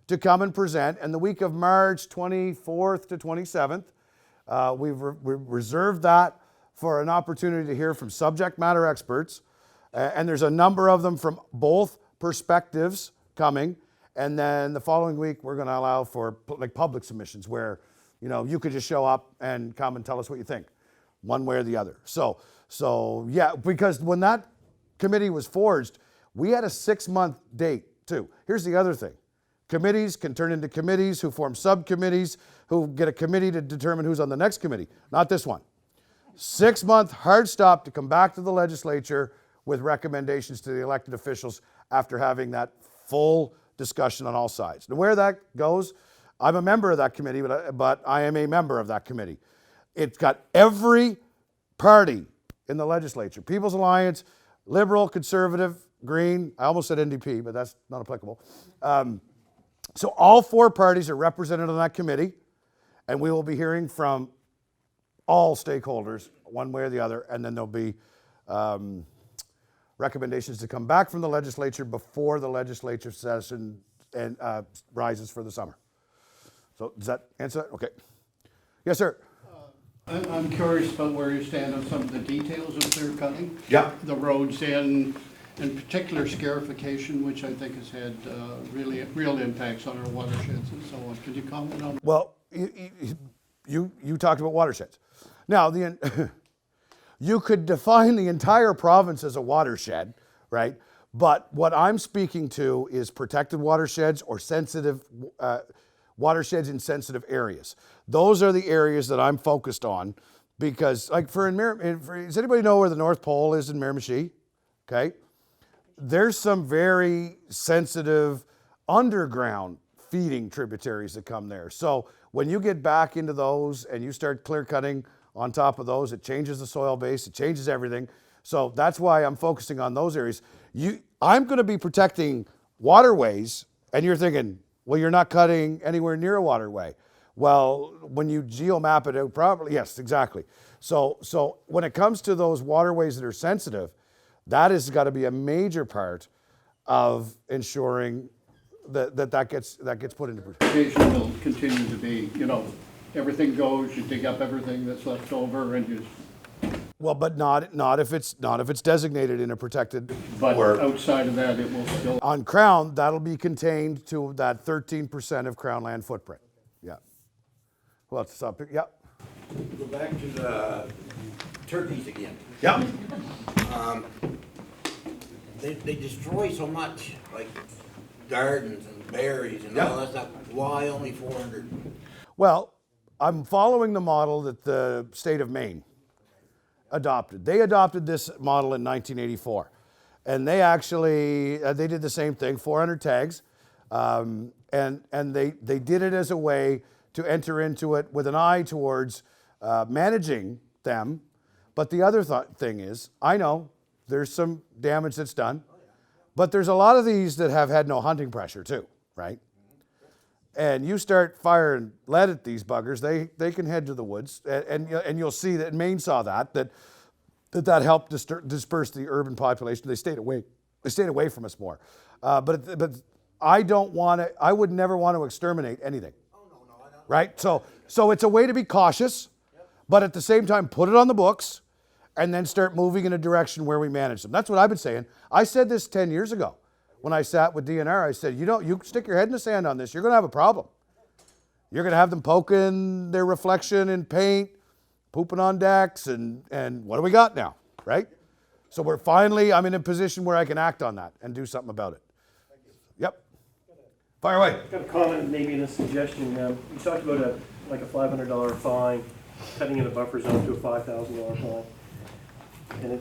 to come and present. And the week of March 24th to 27th, we've reserved that for an opportunity to hear from subject matter experts. And there's a number of them from both perspectives coming. And then the following week, we're going to allow for like public submissions where, you know, you could just show up and come and tell us what you think, one way or the other. So yeah, because when that committee was forged, we had a 6-month date too. Here's the other thing. Committees can turn into committees who form subcommittees who get a committee to determine who's on the next committee. Not this one. 6-month hard stop to come back to the legislature with recommendations to the elected officials after having that full discussion on all sides. And where that goes, I'm a member of that committee, but I am a member of that committee. It's got every party in the legislature, People's Alliance, Liberal, Conservative, Green. I almost said NDP, but that's not applicable. So all 4 parties are represented on that committee, and we will be hearing from all stakeholders, one way or the other, and then there'll be recommendations to come back from the legislature before the legislature session and rises for the summer. So does that answer that? Okay. Yes, sir. I'm curious about where you stand on some of the details of clear cutting. Yeah. The roads in particular scarification, which I think has had real impacts on our watersheds and so on. Could you comment on that? Well, you talked about watersheds. Now, you could define the entire province as a watershed, right? But what I'm speaking to is protected watersheds or sensitive watersheds in sensitive areas. Those are the areas that I'm focused on because, like, does anybody know where the North Pole is in Miramichi? Okay. There's some very sensitive underground feeding tributaries that come there. So when you get back into those and you start clear cutting on top of those, it changes the soil base, it changes everything. So that's why I'm focusing on those areas. I'm going to be protecting waterways, and you're thinking, well, you're not cutting anywhere near a waterway. Well, when you geomap it out properly, yes, exactly. So when it comes to those waterways that are sensitive, that has got to be a major part of ensuring that gets put into protection. Education will continue to be, everything goes, you dig up everything that's left over and you. Well, but not if it's designated in a protected. But outside of that, it will still. On Crown, that'll be contained to that 13% of Crown land footprint. Yeah. Well, it's up. Yeah. Go back to the turkeys again. Yeah. They destroy so much, like gardens and berries and all that stuff. Why only 400? Well, I'm following the model that the state of Maine adopted. They adopted this model in 1984. And they actually, they did the same thing, 400 tags. And they did it as a way to enter into it with an eye towards managing them. But the other thing is, I know there's some damage that's done, but there's a lot of these that have had no hunting pressure too, right? And you start firing lead at these buggers, they can head to the woods, and you'll see that Maine saw that helped disperse the urban population. They stayed away from us more. But I would never want to exterminate anything. Oh, no, I don't. Right? So it's a way to be cautious, but at the same time, put it on the books and then start moving in a direction where we manage them. That's what I've been saying. I said this 10 years ago when I sat with DNR. I said, you stick your head in the sand on this, you're going to have a problem. You're going to have them poking their reflection in paint, pooping on decks, and what do we got now, right? So I'm in a position where I can act on that and do something about it. Yep. Fire away. I've got a comment, maybe in a suggestion. You talked about a $500 fine, cutting in a buffer zone to a $5,000 fine. And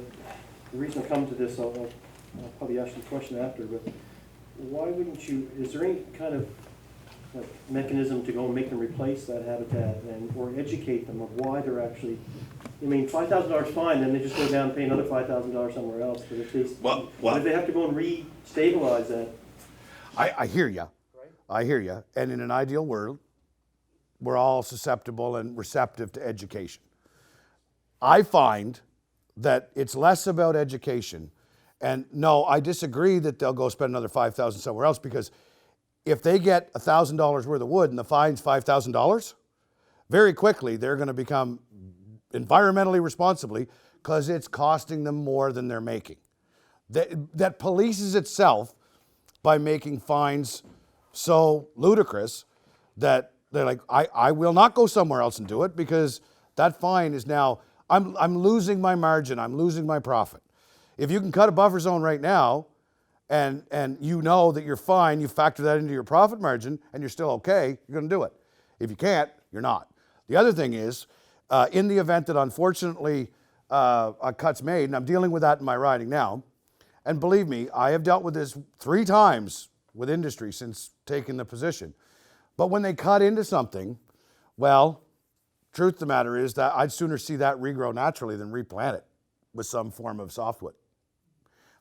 the reason I come to this, I'll probably ask you the question after, but why wouldn't you, is there any kind of mechanism to go and make them replace that habitat or educate them of why they're actually, $5,000 fine, then they just go down and pay another $5,000 somewhere else. But if they have to go and re-stabilize that. I hear you. Right? I hear you. And in an ideal world, we're all susceptible and receptive to education. I find that it's less about education. And no, I disagree that they'll go spend another $5,000 somewhere else, because if they get $1,000 worth of wood and the fine's $5,000, very quickly they're going to become environmentally responsibly because it's costing them more than they're making. That polices itself by making fines so ludicrous that they're like, I will not go somewhere else and do it, because that fine is now, I'm losing my margin, I'm losing my profit. If you can cut a buffer zone right now and you know that you're fine, you factor that into your profit margin and you're still okay, you're going to do it. If you can't, you're not. The other thing is, in the event that unfortunately a cut's made, and I'm dealing with that in my riding now, and believe me, I have dealt with this 3 times with industry since taking the position. But when they cut into something, well, truth of the matter is that I'd sooner see that regrow naturally than replant it with some form of softwood.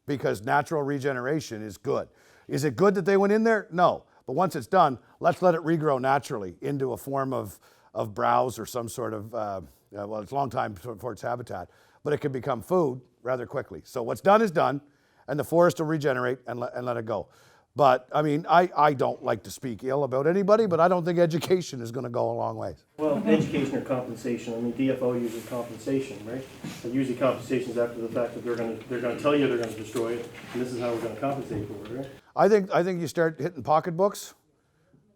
because natural regeneration is good. Is it good that they went in there? No. But once it's done, let's let it regrow naturally into a form of browse or some sort of, well, it's a long time for its habitat, but it can become food rather quickly. So what's done is done, and the forest will regenerate and let it go. But, I mean, I don't like to speak ill about anybody, but I don't think education is going to go a long way. Well, education or compensation, I mean, DFO uses compensation, right? But usually compensation is after the fact that they're gonna tell you they're gonna destroy it, and this is how we're gonna compensate for it, right? I think you start hitting pocketbooks,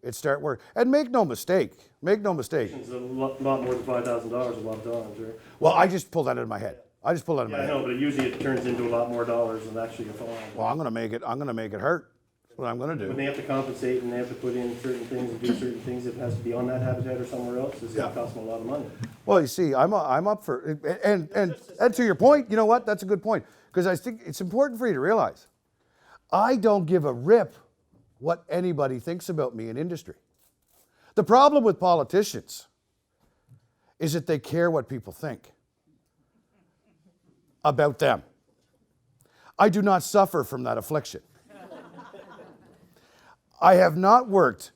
it start working. And make no mistake, It's a lot more than $5,000 a lot of times, right? well, I just pulled that out of my head. I just pulled that out of Yeah, my I head. know, but usually it turns into a lot more dollars than actually a fine. Well, I'm gonna make it hurt. That's what I'm gonna When do. they have to compensate and they have to put in certain things and do certain things, if it has to be on that habitat or somewhere else, it's gonna cost them a lot of money. Well, you see, I'm up for it. And to your point, you know what? That's a good point. Because I think it's important for you to realize, I don't give a rip what anybody thinks about me in industry. The problem with politicians is that they care what people think about them. I do not suffer from that affliction. I have not worked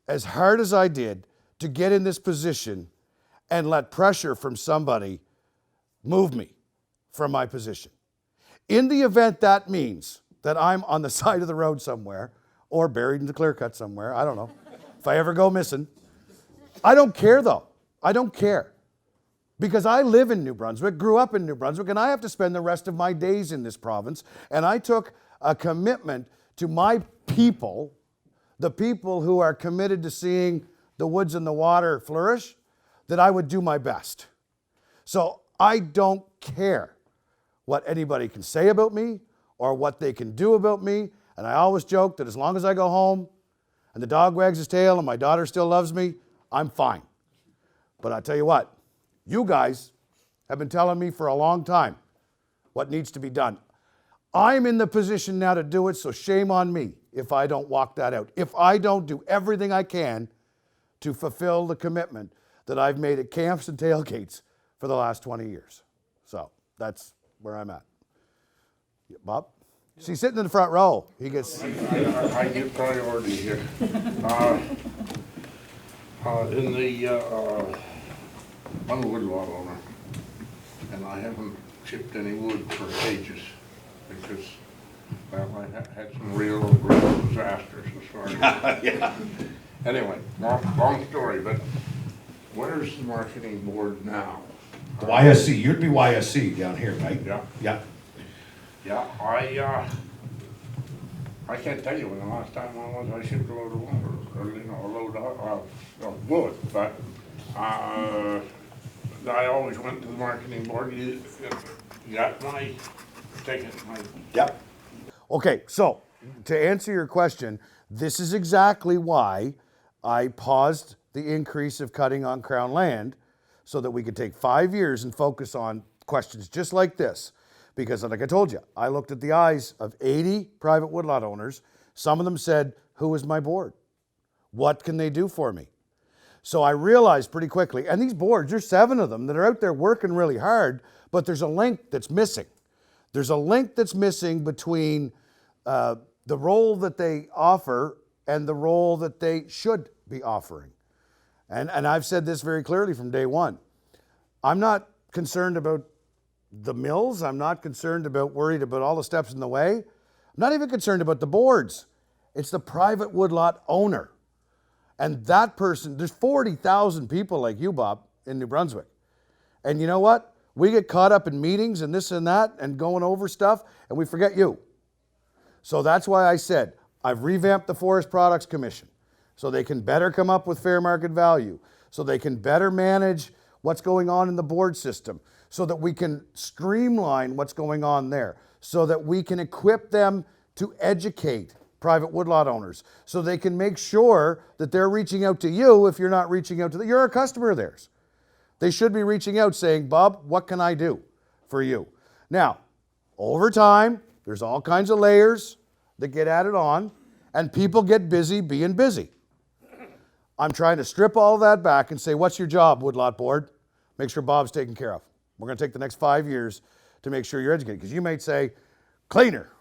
as hard as I did to get in this position and let pressure from somebody move me from my position. In the event that means that I'm on the side of the road somewhere or buried in the clear cut somewhere, I don't know, if I ever go missing, I don't care though. I don't care. Because I live in New Brunswick, grew up in New Brunswick, and I have to spend the rest of my days in this province. And I took a commitment to my people, the people who are committed to seeing the woods and the water flourish, that I would do my best. So I don't care what anybody can say about me or what they can do about me. And I always joke that as long as I go home and the dog wags his tail and my daughter still loves me, I'm fine. But I tell you what, you guys have been telling me for a long time what needs to be done. I'm in the position now to do it, so shame on me if I don't walk that out. If I don't do everything I can to fulfill the commitment that I've made at camps and tailgates for the last 20 years. So that's where I'm at. Yeah, Bob? She's sitting in the front row. He gets... I get priority here. I'm a woodlot owner, and I haven't chipped any wood for ages because, well, I had some real disasters as far as. Yeah. Anyway, long story, but where's the marketing board now? The YSC, you'd be YSC down here, right? Yeah. Yeah. Yeah, I can't tell you when the last time I shipped a load of lumber, or, a load of wood, but, I always went to the marketing board. You got my ticket, Yep. Okay, so to answer your question, this is exactly why I paused the increase of cutting on Crown land so that we could take 5 years and focus on questions just like this. Because like I told you, I looked at the eyes of 80 private woodlot owners. Some of them said, who is my board? What can they do for me? So I realized pretty quickly, and these boards, there's 7 of them that are out there working really hard, but there's a link that's missing. There's a link that's missing between the role that they offer and the role that they should be offering. And I've said this very clearly from day one. I'm not concerned about the mills. I'm not worried about all the steps in the way. I'm not even concerned about the boards. It's the private woodlot owner. And that person, there's 40,000 people like you, Bob, in New Brunswick. And you know what? We get caught up in meetings and this and that and going over stuff, and we forget you. So that's why I said, I've revamped the Forest Products Commission so they can better come up with fair market value, so they can better manage what's going on in the board system, so that we can streamline what's going on there, so that we can equip them to educate private woodlot owners, so they can make sure that they're reaching out to you if you're not reaching out to them. You're a customer of theirs. They should be reaching out saying, Bob, what can I do for you? Now, over time, there's all kinds of layers that get added on, and people get busy being busy. I'm trying to strip all that back and say, what's your job, Woodlot Board? Make sure Bob's taken care of. We're going to take the next 5 years to make sure you're educated. Because you might say, cleaner.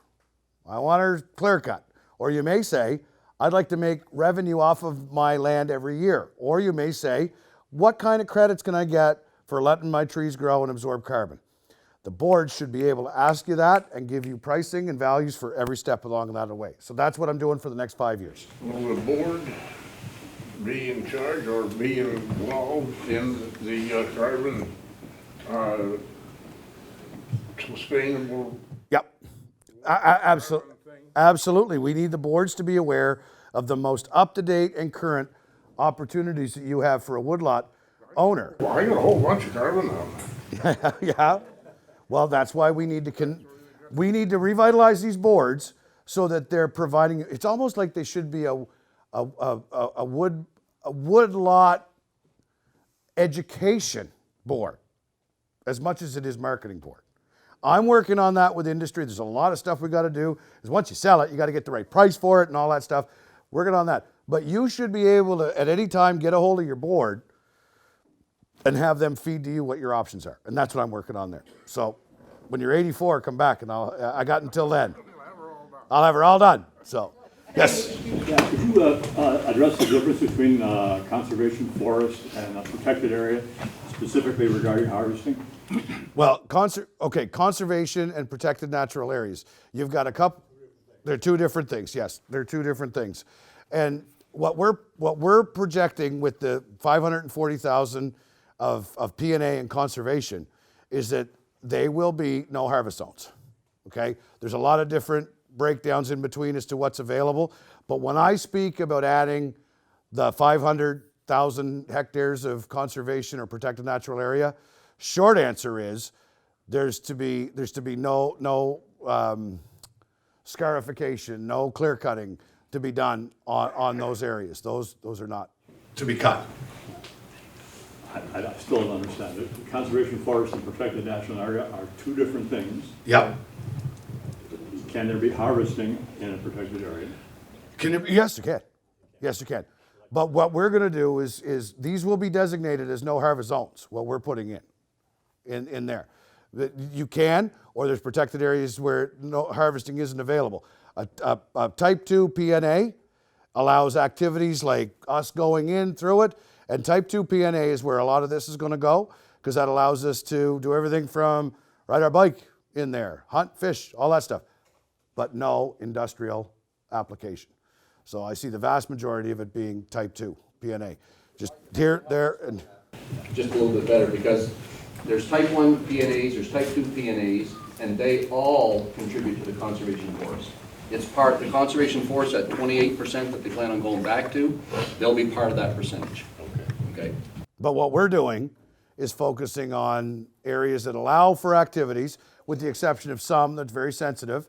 I want her clear cut. Or you may say, I'd like to make revenue off of my land every year. Or you may say, what kind of credits can I get for letting my trees grow and absorb carbon? The board should be able to ask you that and give you pricing and values for every step along that way. So that's what I'm doing for the next 5 years. Will the board be in charge or be involved in the carbon sustainable? Yep. Absolutely. We need the boards to be aware of the most up-to-date and current opportunities that you have for a woodlot owner. Well, I got a whole bunch of carbon down there. Yeah. Well, that's why we need to revitalize these boards so that they're providing. It's almost like they should be a woodlot education board, as much as it is marketing board. I'm working on that with industry. There's a lot of stuff we got to do. Because once you sell it, you got to get the right price for it and all that stuff. Working on that. But you should be able to, at any time, get a hold of your board and have them feed to you what your options are. And that's what I'm working on there. So when you're 84, come back, and I got until then. I'll have her all done. So, yes. Yeah, could you address the difference between conservation forest and a protected area, specifically regarding harvesting? Well, conservation and protected natural areas. You've got a couple. They're two different things. Yes, they're two different things. And what we're projecting with the 540,000 of P&A and conservation is that they will be no harvest zones. Okay, there's a lot of different breakdowns in between as to what's available. But when I speak about adding the 500,000 hectares of conservation or protected natural area, short answer is there's to be no scarification, no clear cutting to be done on those areas. Those are not To be cut. I still don't understand it. Conservation forest and protected national area are two different things. Yep. Can there be harvesting in a protected area? Yes, you can. Yes, you can. But what we're going to do is these will be designated as no harvest zones. What we're putting in there, you can, or there's protected areas where no harvesting isn't available. A type 2 P&A allows activities like us going in through it, and type 2 P&A is where a lot of this is going to go, because that allows us to do everything from ride our bike in there, hunt, fish, all that stuff, but no industrial application. So I see the vast majority of it being type 2 P&A. Just here, there, and Just a little bit better, because there's type 1 P&As, there's type 2 P&As, and they all contribute to the conservation forest. It's part, the conservation forest at 28% that they plan on going back to, they'll be part of that percentage. Okay. but what we're doing is focusing on areas that allow for activities, with the exception of some that's very sensitive,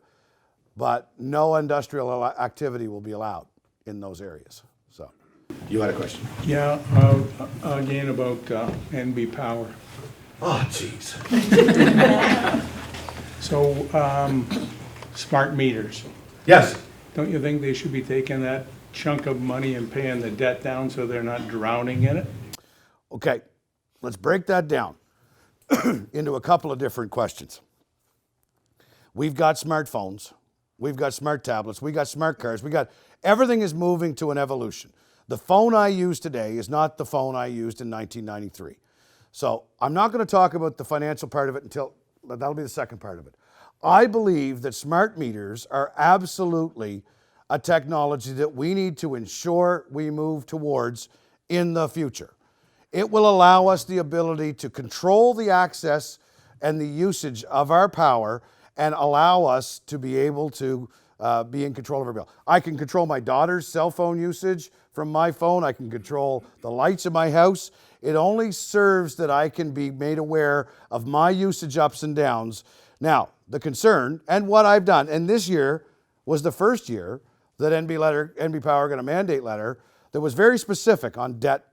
but no industrial activity will be allowed in those areas. So, You had a question? Yeah, again about NB Power. Oh, jeez. So, smart meters. Yes. Don't you think they should be taking that chunk of money and paying the debt down so they're not drowning in it? okay, let's break that down into a couple of different questions. We've got smartphones, we've got smart tablets, we got smart cars, everything is moving to an evolution. The phone I use today is not the phone I used in 1993. So I'm not going to talk about the financial part of it that'll be the second part of it. I believe that smart meters are absolutely a technology that we need to ensure we move towards in the future. It will allow us the ability to control the access and the usage of our power and allow us to be able to be in control of our bill. I can control my daughter's cell phone usage from my phone. I can control the lights in my house. It only serves that I can be made aware of my usage ups and downs. Now, the concern and what I've done, and this year was the first year that NB Power got a mandate letter that was very specific on debt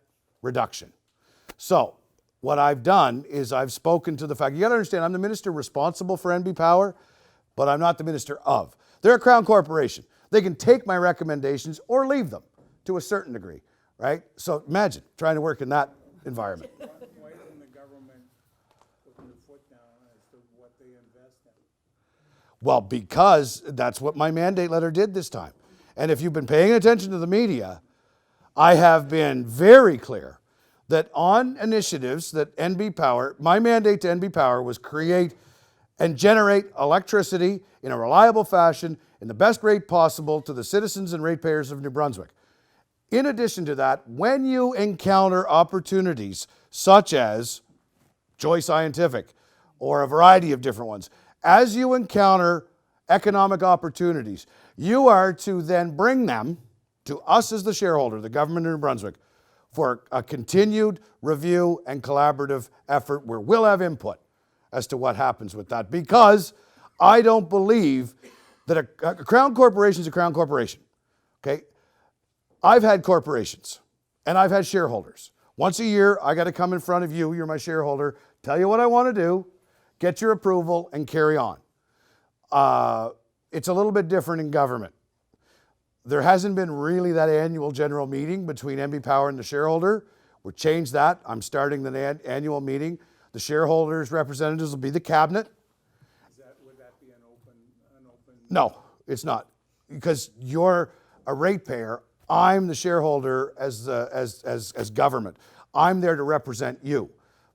reduction. So what I've done is I've spoken to the fact, you got to understand, I'm the minister responsible for NB Power, but I'm not the minister of. They're a crown corporation. They can take my recommendations or leave them to a certain degree, right? So imagine trying to work in that environment. Why isn't the government putting their foot down as to what they invest in? Well, because that's what my mandate letter did this time. And if you've been paying attention to the media, I have been very clear that on initiatives that NB Power, my mandate to NB Power was create and generate electricity in a reliable fashion in the best rate possible to the citizens and ratepayers of New Brunswick. In addition to that, when you encounter opportunities such as Joy Scientific or a variety of different ones, as you encounter economic opportunities, you are to then bring them to us as the shareholder, the government of New Brunswick, for a continued review and collaborative effort where we'll have input as to what happens with that. Because I don't believe that a Crown Corporation is a Crown Corporation, okay? I've had corporations and I've had shareholders. Once a year, I got to come in front of you, you're my shareholder, tell you what I want to do, get your approval, and carry on. It's a little bit different in government. There hasn't been really that annual general meeting between NB Power and the shareholder. We'll change that. I'm starting the annual meeting. The shareholders' representatives will be the cabinet. Would that be an open? No, it's not. Because you're a ratepayer. I'm the shareholder as government. I'm there to represent you.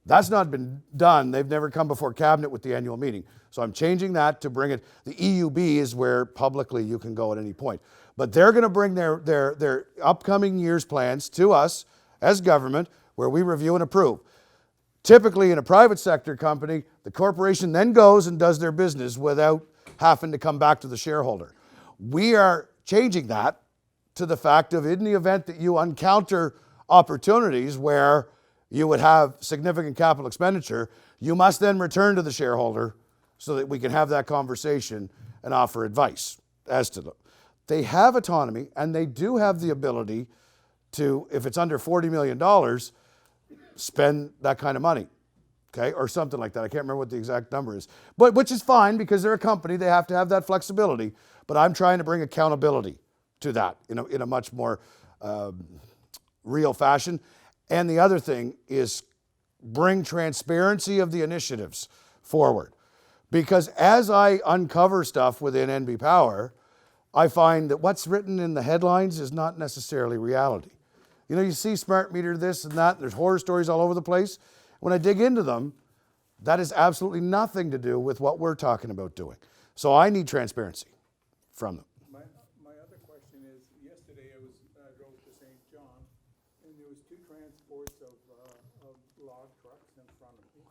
That's not been done. They've never come before cabinet with the annual meeting. So I'm changing that to bring it. The EUB is where publicly you can go at any point. But they're going to bring their upcoming year's plans to us as government, where we review and approve. Typically in a private sector company, the corporation then goes and does their business without having to come back to the shareholder. We are changing that to the fact of, in the event that you encounter opportunities where you would have significant capital expenditure, you must then return to the shareholder so that we can have that conversation and offer advice as to them. They have autonomy and they do have the ability to, if it's under $40 million, spend that kind of money, okay, or something like that. I can't remember what the exact number is, but which is fine because they're a company. They have to have that flexibility. But I'm trying to bring accountability to that in a much more real fashion. And the other thing is bring transparency of the initiatives forward. Because as I uncover stuff within NB Power, I find that what's written in the headlines is not necessarily reality. You know, you see smart meter this and that, and there's horror stories all over the place. When I dig into them, that is absolutely nothing to do with what we're talking about doing. So I need transparency from them. My other question is, yesterday I drove to St. John, and there was 2 transports of log trucks in front of me.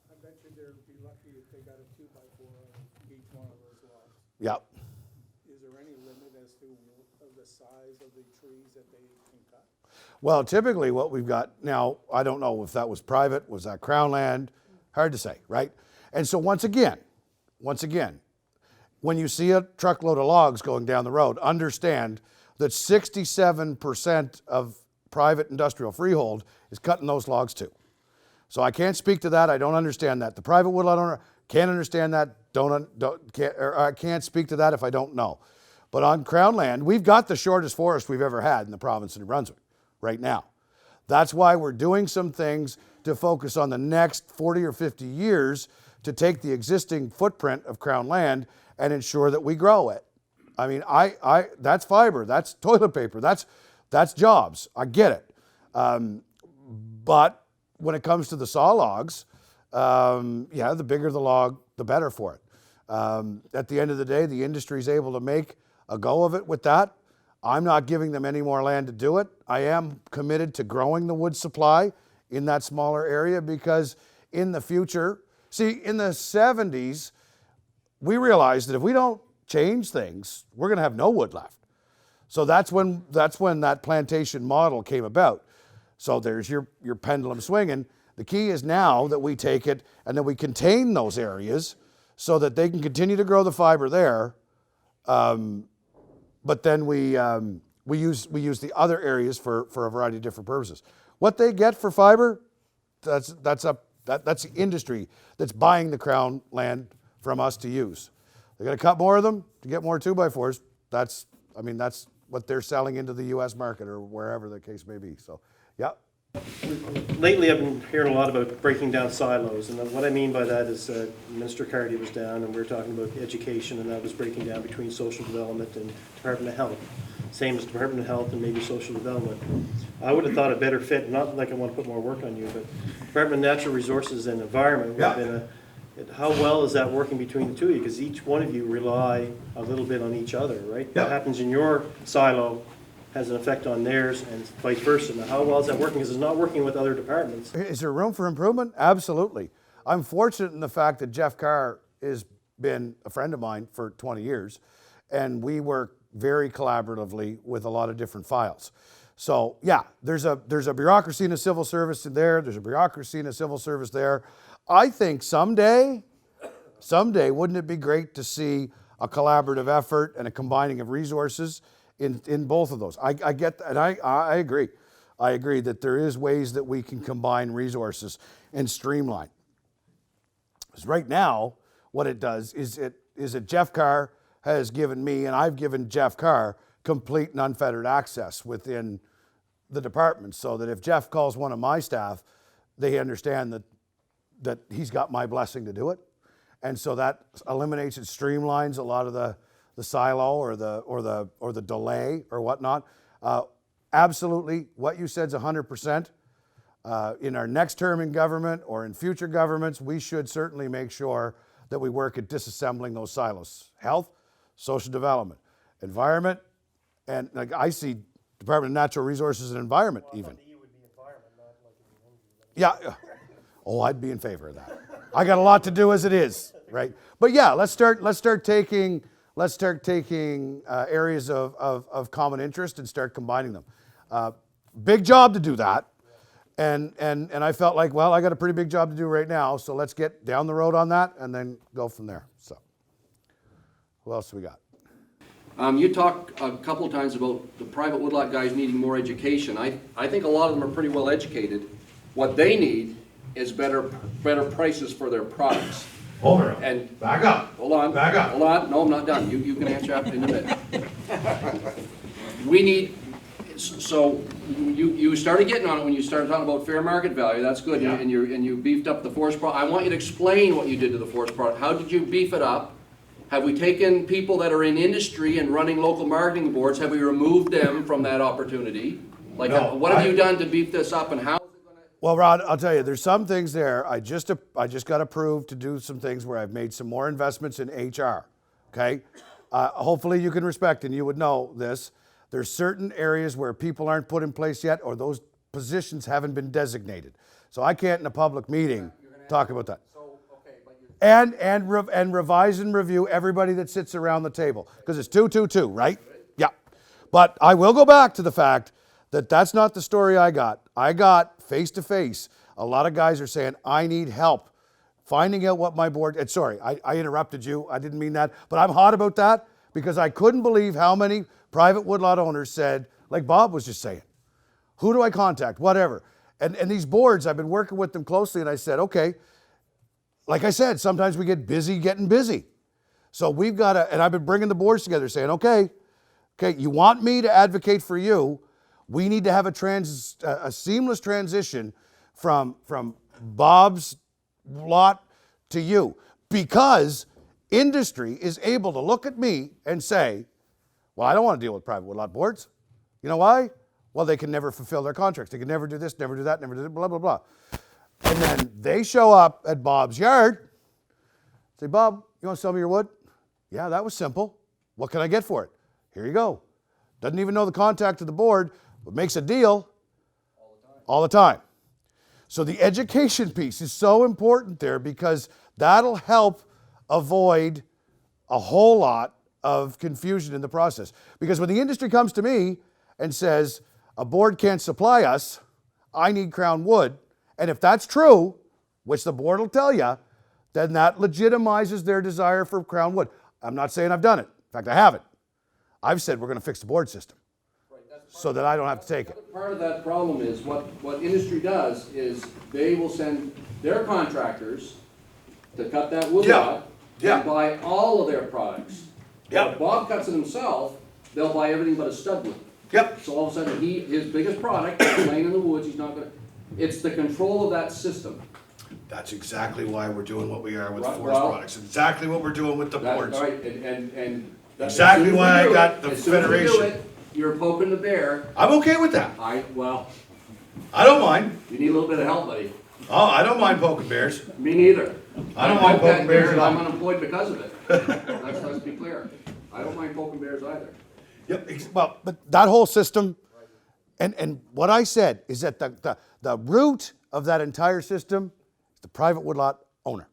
I bet you they'd be lucky if they got a 2x4 on each one of those logs. Yep. Is there any limit as to the size of the trees that they can cut? Well, typically what we've got now, I don't know if that was private, was that Crown land, hard to say, right? And so once again, when you see a truckload of logs going down the road, understand that 67% of private industrial freehold is cutting those logs too. So I can't speak to that. I don't understand that. The private woodlot owner can't understand that. I can't speak to that if I don't know. But on Crown land, we've got the shortest forest we've ever had in the province of New Brunswick right now. That's why we're doing some things to focus on the next 40 or 50 years to take the existing footprint of Crown land and ensure that we grow it. I mean, that's fiber, that's toilet paper, that's jobs. I get it. But when it comes to the saw logs, yeah, the bigger the log, the better for it. At the end of the day, the industry is able to make a go of it with that. I'm not giving them any more land to do it. I am committed to growing the wood supply in that smaller area because in the future, see, in the 70s, we realized that if we don't change things, we're going to have no wood left. So that's when that plantation model came about. So there's your pendulum swinging. The key is now that we take it and that we contain those areas so that they can continue to grow the fiber there. But then we use the other areas for a variety of different purposes. What they get for fiber, that's the industry that's buying the Crown land from us to use. They're going to cut more of them to get more 2x4s. That's what they're selling into the U.S. market or wherever the case may be. So, yeah, Lately, I've been hearing a lot about breaking down silos, and what I mean by that is Minister Carty was down, and we were talking about education, and that was breaking down between social development and Department of Health. Same as Department of Health and maybe social development. I would have thought a better fit, not like I want to put more work on you, but Department of Natural Resources and Environment would have been how well is that working between the two of you? Because each one of you rely a little bit on each other, right? Yeah. What happens in your silo has an effect on theirs and vice versa. Now, how well is that working? Because it's not working with other departments. Is there room for improvement? Absolutely. I'm fortunate in the fact that Jeff Carr has been a friend of mine for 20 years, and we work very collaboratively with a lot of different files. So yeah, there's a bureaucracy in the civil service there. There's a bureaucracy in the civil service there. I think someday, wouldn't it be great to see a collaborative effort and a combining of resources in both of those? I get that, and I agree. I agree that there is ways that we can combine resources and streamline. Because right now, what it does is that Jeff Carr has given me, and I've given Jeff Carr, complete and unfettered access within the department, so that if Jeff calls one of my staff, they understand that he's got my blessing to do it. And so that eliminates and streamlines a lot of the silo or the delay or whatnot. Absolutely, what you said is 100%. In our next term in government or in future governments, we should certainly make sure that we work at disassembling those silos. Health, social development, environment, and like I see Department of Natural Resources and Environment even. Yeah. Oh, I'd be in favor of that. I got a lot to do as it is, right? But yeah, let's start taking areas of common interest and start combining them. Big job to do that. And I felt like, well, I got a pretty big job to do right now, so let's get down the road on that and then go from there. So, who else do we got? You talked a couple of times about the private woodlot guys needing more education. I think a lot of them are pretty well educated. What they need is better prices for their products. Hold on. And back up. Hold on. Back up. Hold on. No, I'm not done. You can answer after in a bit. We need. So you started getting on it when you started talking about fair market value. That's good. Yeah. And you beefed up the forest product. I want you to explain what you did to the forest product. How did you beef it up? Have we taken people that are in industry and running local marketing boards? Have we removed them from that opportunity? Like, No, what have you done to beef this up, and how? Well, Rod, I'll tell you, there's some things there. I just got approved to do some things where I've made some more investments in HR. Okay, hopefully you can respect and you would know this. There's certain areas where people aren't put in place yet, or those positions haven't been designated. So I can't in a public meeting talk about that. And revise and review everybody that sits around the table, because it's 2-2-2, right? Yeah. But I will go back to the fact that that's not the story I got. I got face-to-face. A lot of guys are saying, I need help finding out what my board, and sorry, I interrupted you. I didn't mean that. But I'm hot about that because I couldn't believe how many private woodlot owners said, like Bob was just saying, who do I contact? Whatever. And these boards, I've been working with them closely, and I said, okay, like I said, sometimes we get busy getting busy. So we've got to, and I've been bringing the boards together saying, okay, you want me to advocate for you, we need to have a seamless transition from Bob's lot to you, because industry is able to look at me and say, well, I don't want to deal with private woodlot boards. You know why? Well, they can never fulfill their contracts. They can never do this, never do that, never do that, blah, blah, blah. And then they show up at Bob's yard, say, Bob, you want to sell me your wood? Yeah, that was simple. What can I get for it? Here you go. Doesn't even know the contact of the board, but makes a deal all the time. So the education piece is so important there, because that'll help avoid a whole lot of confusion in the process. Because when the industry comes to me and says, a board can't supply us, I need Crown wood, and if that's true, which the board will tell you, then that legitimizes their desire for Crown wood. I'm not saying I've done it. In fact, I haven't. I've said we're going to fix the board system so that I don't have to take it. Part of that problem is what industry does is they will send their contractors to cut that wood lot and buy all of their products. If Bob cuts it himself, they'll buy everything but a stud wood. So all of a sudden, his biggest product is laying in the woods. He's not going to. It's the control of that system. That's exactly why we're doing what we are with the Right, forest well- products. Exactly what we're doing with the That- boards. all right, and. Exactly as soon as why we I do got it- the as soon as we do Federation. it, You're poking the bear. I'm okay with that. Well, I don't mind. you need a little bit of help, buddy. Oh, I don't mind poking bears. Me neither. I don't mind poke that poking bears bear at and all. I'm unemployed because of it. Let's be clear. I don't mind poking bears either. Yep. Well, but that whole system, and what I said is that the root of that entire system is the private woodlot owner.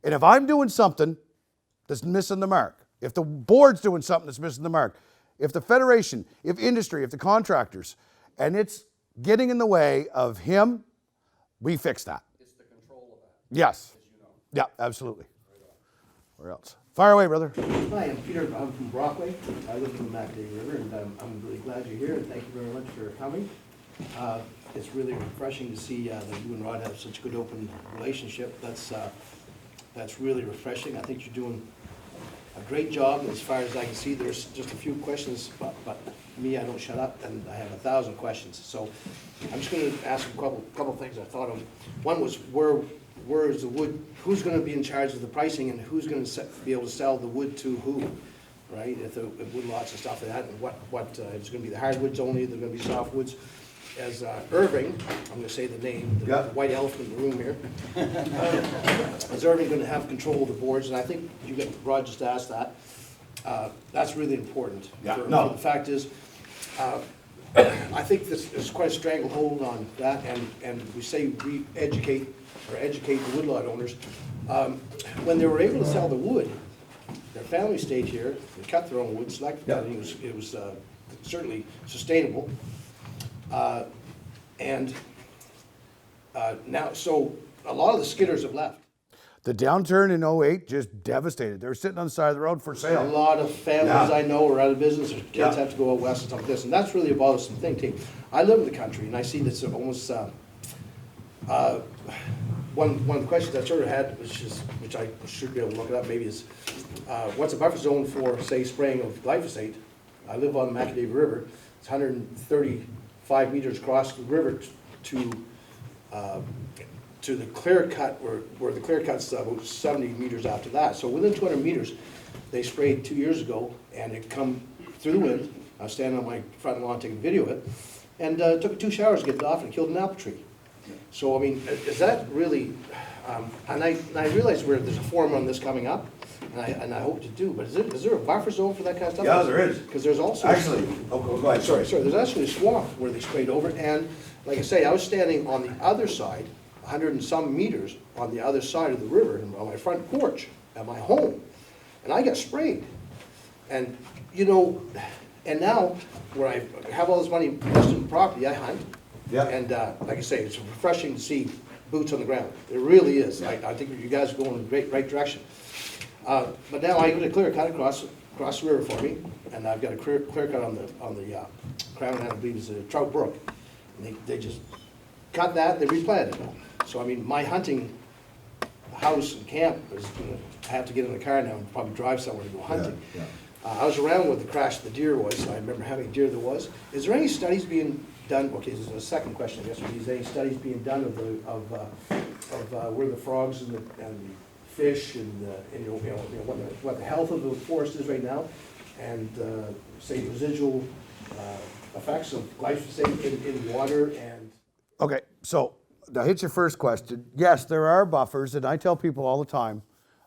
And if I'm doing something that's missing the mark, if the board's doing something that's missing the mark, if the federation, if industry, if the contractors, and it's getting in the way of him, we fix that. It's the control of that. Yes. Yeah, absolutely. Where else? Fire away, brother. Hi, I'm Peter. I'm from Brockway. I live in the McDade River, and I'm really glad you're here, and thank you very much for coming. It's really refreshing to see that you and Rod have such a good open relationship. That's really refreshing. I think you're doing a great job. As far as I can see, there's just a few questions, but me, I don't shut up, and I have 1,000 questions. So I'm just going to ask a couple things I thought of. One was where is the wood, who's going to be in charge of the pricing, and who's going to be able to sell the wood to who, right? If wood lots and stuff like that, and what it's going to be the hardwoods only, they're going to be softwoods. As Irving, I'm going to say the name, the white elephant in the room here. Is Irving going to have control of the boards? And I think Rod just asked that. That's really important. Yeah, For the fact is, I think there's quite a stranglehold on that, and we say we educate the woodlot owners. When they were able to sell the wood, their family stayed here, they cut their own wood, selected cutting, it was certainly sustainable. Now, so a lot of the skidders have left. The downturn in 08 just devastated. They were sitting on the side of the road for A sale. lot of families I know are out of business, their kids have to go out west and stuff like this, and that's really a bothersome thing, too. I live in the country, and I see this almost, one of the questions I sort of had, which I should be able to look it up, maybe is, what's a buffer zone for, say, spraying of glyphosate? I live on the McAdave River, it's 135 meters across the river to the clear cut, where the clear cut's about 70 meters after that. So within 200 meters, they sprayed 2 years ago, and it come through the wind. I was standing on my front lawn taking video of it, and it took 2 showers to get it off, and killed an apple tree. So, I mean, is that really, and I realize there's a forum on this coming up, and I hope to do, but is there a buffer zone for that kind of stuff? Yeah, there is. Because there's also. Actually, go ahead, sorry. There's actually a swamp where they sprayed over, and like I say, I was standing on the other side, 100 and some meters on the other side of the river, on my front porch at my home, and I got sprayed. And, and now, where I have all this money invested in property, I hunt. Yeah. And like I say, it's refreshing to see boots on the ground. It really is. I think you guys are going in the right direction. But now I got a clear cut across the river for me, and I've got a clear cut on the crown, and I believe it's a trout brook. And they just cut that, they replanted it. So I mean, my hunting house and camp is gonna have to get in the car now and probably drive somewhere to go hunting. Yeah. I was around when the crash of the deer was, so I remember how many deer there was. Is there any studies being done? Okay, this is a second question, I guess. Is there any studies being done of where the frogs and the fish and what the health of the forest is right now, and say residual effects of glyphosate in water and. Okay, so to hit your first question, yes, there are buffers, and I tell people all the time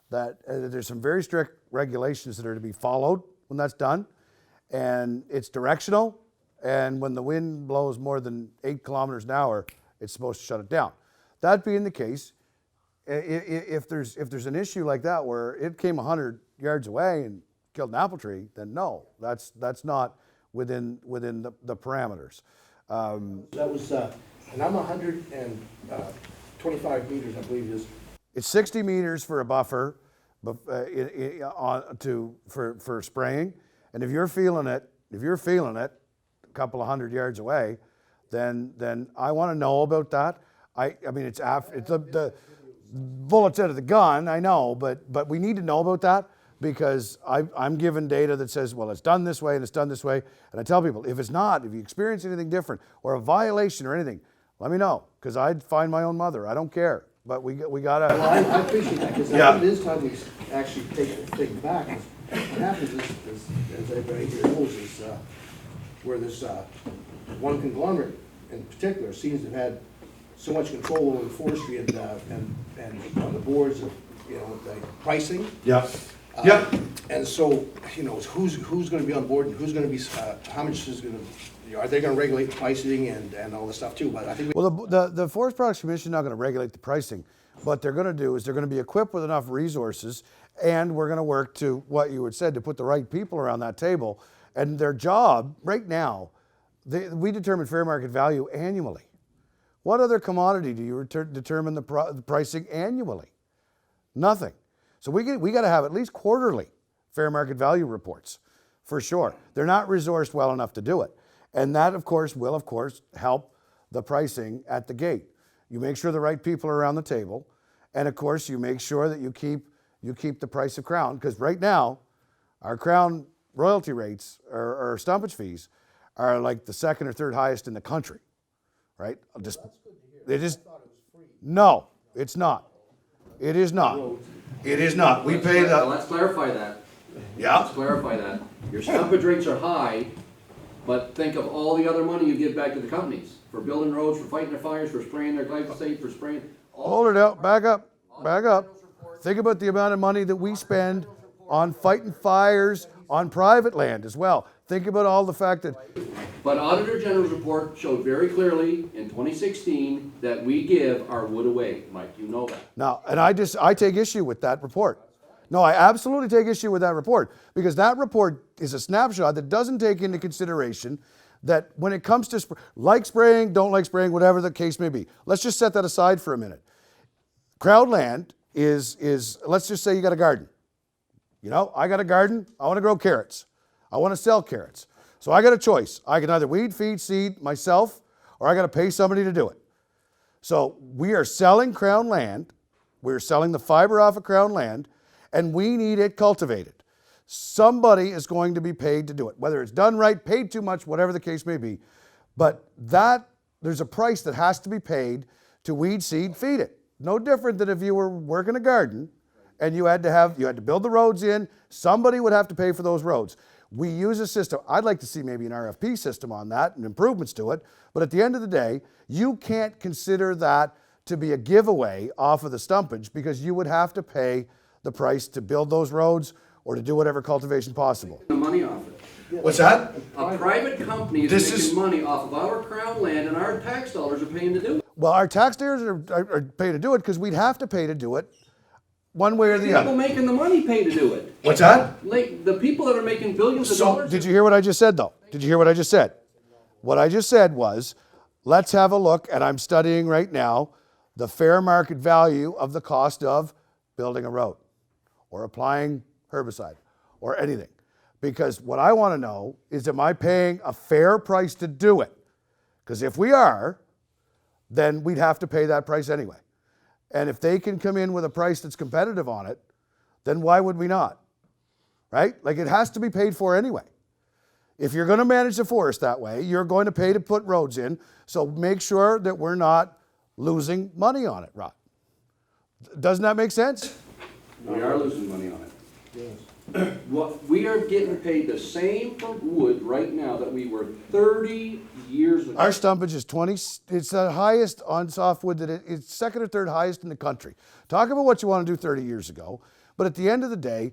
that there's some very strict regulations that are to be followed when that's done, and it's directional, and when the wind blows more than 8 kilometers an hour, it's supposed to shut it down. That being the case, if there's an issue like that where it came 100 yards away and killed an apple tree, then no, that's not within the parameters. That was, and I'm 125 meters, I believe it is. It's 60 meters for a buffer, for spraying, and if you're feeling it, a couple of 100 yards away, then I want to know about that. I mean, it's the bullets out of the gun, I know, but we need to know about that, because I'm given data that says, well, it's done this way and it's done this way, and I tell people, if you experience anything different or a violation or anything, let me know, because I'd find my own mother. I don't care, but we gotta. Well, I appreciate that, because Yeah. it is time we actually take it back. What happens is, as everybody here knows, is where this one conglomerate in particular seems to have had so much control over the forestry and on the boards of, you know, the pricing. Yeah. Yeah. And so, you know, who's gonna be on board and who's gonna be, how much is gonna, you know, are they gonna regulate the pricing and all this stuff too? But I think Well, the Forest Products Commission is not going to regulate the pricing. What they're going to do is they're going to be equipped with enough resources, and we're going to work to what you had said, to put the right people around that table. And their job right now, we determine fair market value annually. What other commodity do you determine the pricing annually? Nothing. So we got to have at least quarterly fair market value reports, for sure. They're not resourced well enough to do it. And that, of course, will, help the pricing at the gate. You make sure the right people are around the table. And, of course, you make sure that you keep the price of Crown. Because right now, our Crown royalty rates, or stumpage fees, are like the second or third highest in the country, right? No, it's not. It is not. It is not. We pay Now, the, let's clarify that. yeah, Let's clarify that. Your stumpage rates are high, but think of all the other money you give back to the companies for building roads, for fighting their fires, for spraying their glyphosate, for spraying. Hold it out, back up. Think about the amount of money that we spend on fighting fires on private land as well. Think about all the fact that, But Auditor General's report showed very clearly in 2016 that we give our wood away, Mike, you know that. now, and I take issue with that report. No, I absolutely take issue with that report, because that report is a snapshot that doesn't take into consideration that when it comes to like spraying, don't like spraying, whatever the case may be. Let's just set that aside for a minute. Crowd land is let's just say you got a garden. You know, I got a garden, I want to grow carrots. I want to sell carrots. So I got a choice. I can either weed, feed, seed myself, or I got to pay somebody to do it. So we are selling Crown land. We're selling the fiber off of Crown land, and we need it cultivated. Somebody is going to be paid to do it, whether it's done right, paid too much, whatever the case may be. But there's a price that has to be paid to weed, seed, feed it. No different than if you were working a garden and you had to build the roads in, somebody would have to pay for those roads. We use a system. I'd like to see maybe an RFP system on that and improvements to it. But at the end of the day, you can't consider that to be a giveaway off of the stumpage, because you would have to pay the price to build those roads or to do whatever cultivation possible. The money off it. what's that? A private company is making money off of our Crown land, and our tax dollars are paying to do it. Well, our taxpayers are paid to do it because we'd have to pay to do it one way or the People other. making the money pay to do it. What's that? Like, the people that are making billions of dollars. Did you hear what I just said, though? Did you hear what I just said? What I just said was, let's have a look, and I'm studying right now, the fair market value of the cost of building a road or applying herbicide or anything. Because what I want to know is, am I paying a fair price to do it? Because if we are, then we'd have to pay that price anyway. And if they can come in with a price that's competitive on it, then why would we not? Right? Like, it has to be paid for anyway. If you're going to manage the forest that way, you're going to pay to put roads in. So make sure that we're not losing money on it, Rod. Doesn't that make sense? We are losing money on it. What, we are getting paid the same for wood right now that we were 30 years ago. Our stumpage is 20, it's the highest on softwood it's second or third highest in the country. Talk about what you want to do 30 years ago, but at the end of the day,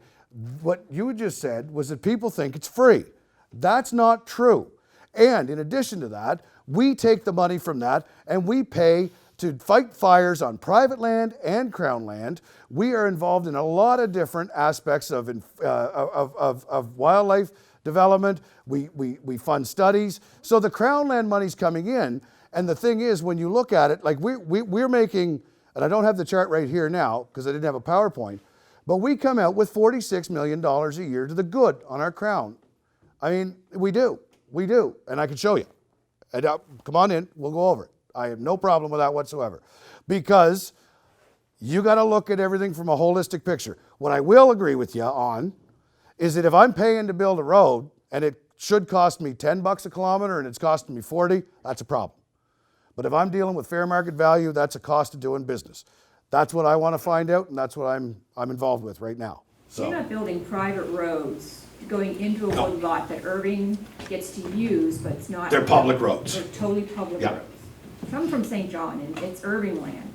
what you just said was that people think it's free. That's not true. And in addition to that, we take the money from that and we pay to fight fires on private land and Crown land. We are involved in a lot of different aspects of wildlife development. We fund studies. So the Crown land money's coming in. And the thing is, when you look at it, like we're making, and I don't have the chart right here now because I didn't have a PowerPoint, but we come out with $46 million a year to the good on our Crown. I mean, we do. And I can show you. And come on in, we'll go over it. I have no problem with that whatsoever, because you got to look at everything from a holistic picture. What I will agree with you on is that if I'm paying to build a road and it should cost me $10 a kilometer and it's costing me 40, that's a problem. But if I'm dealing with fair market value, that's a cost of doing business. That's what I want to find out, and that's what I'm involved with right now. You're not building private roads going into a woodlot that Irving gets to use, but it's not. They're public roads. They're totally public Yeah. roads. I'm from St. John, and it's Irving land,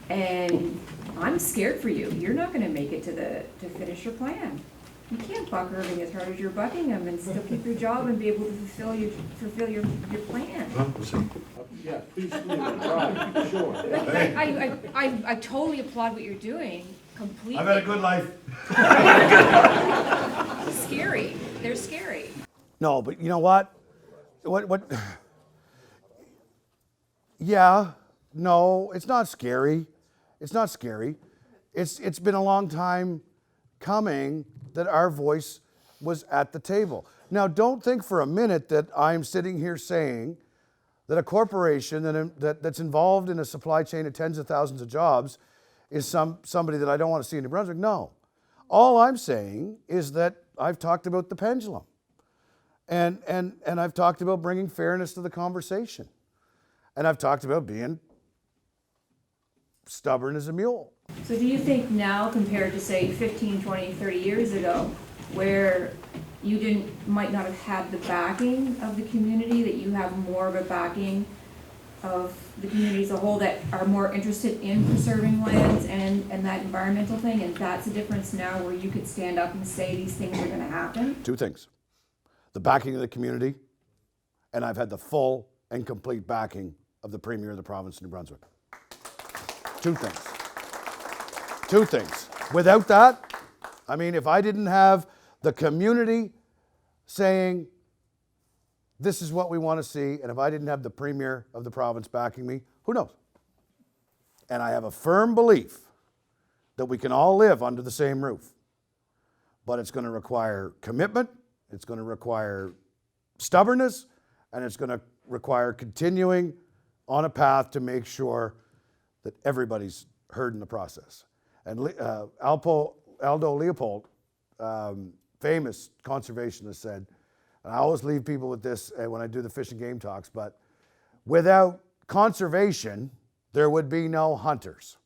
and I'm scared for you. You're not gonna make it to finish your plan. You can't buck Irving as hard as you're bucking him and still keep your job and be able to fulfill your plan. Yeah, please, right, sure. I totally applaud what you're doing, completely. I've had a good life. Scary, they're scary. No, but you know what? What? Yeah, no, it's not scary. It's not scary. It's been a long time coming that our voice was at the table. Now, don't think for a minute that I'm sitting here saying that a corporation that's involved in a supply chain of tens of thousands of jobs is somebody that I don't want to see in New Brunswick. No. All I'm saying is that I've talked about the pendulum. And I've talked about bringing fairness to the conversation. And I've talked about being stubborn as a mule. So do you think now compared to say 15, 20, 30 years ago, where you might not have had the backing of the community, that you have more of a backing of the community as a whole that are more interested in preserving lands and that environmental thing, and that's a difference now where you could stand up and say these things are gonna happen? Two things. The backing of the community, and I've had the full and complete backing of the Premier of the province of New Brunswick. Two things. Two things. Without that, I mean, if I didn't have the community saying, this is what we want to see, and if I didn't have the Premier of the province backing me, who knows? And I have a firm belief that we can all live under the same roof. But it's going to require commitment, it's going to require stubbornness, and it's going to require continuing on a path to make sure that everybody's heard in the process. And Aldo Leopold, famous conservationist, said, and I always leave people with this when I do the Fish and Game talks, but without conservation, there would be no hunters.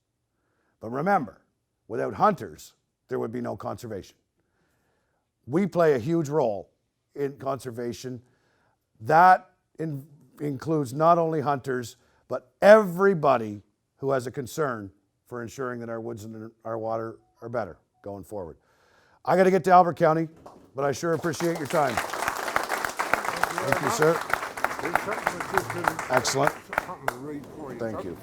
But remember, without hunters, there would be no conservation. We play a huge role in conservation. That includes not only hunters, but everybody who has a concern for ensuring that our woods and our water are better going forward. I got to get to Albert County, but I sure appreciate your time. Thank you, sir. Excellent. Thank you.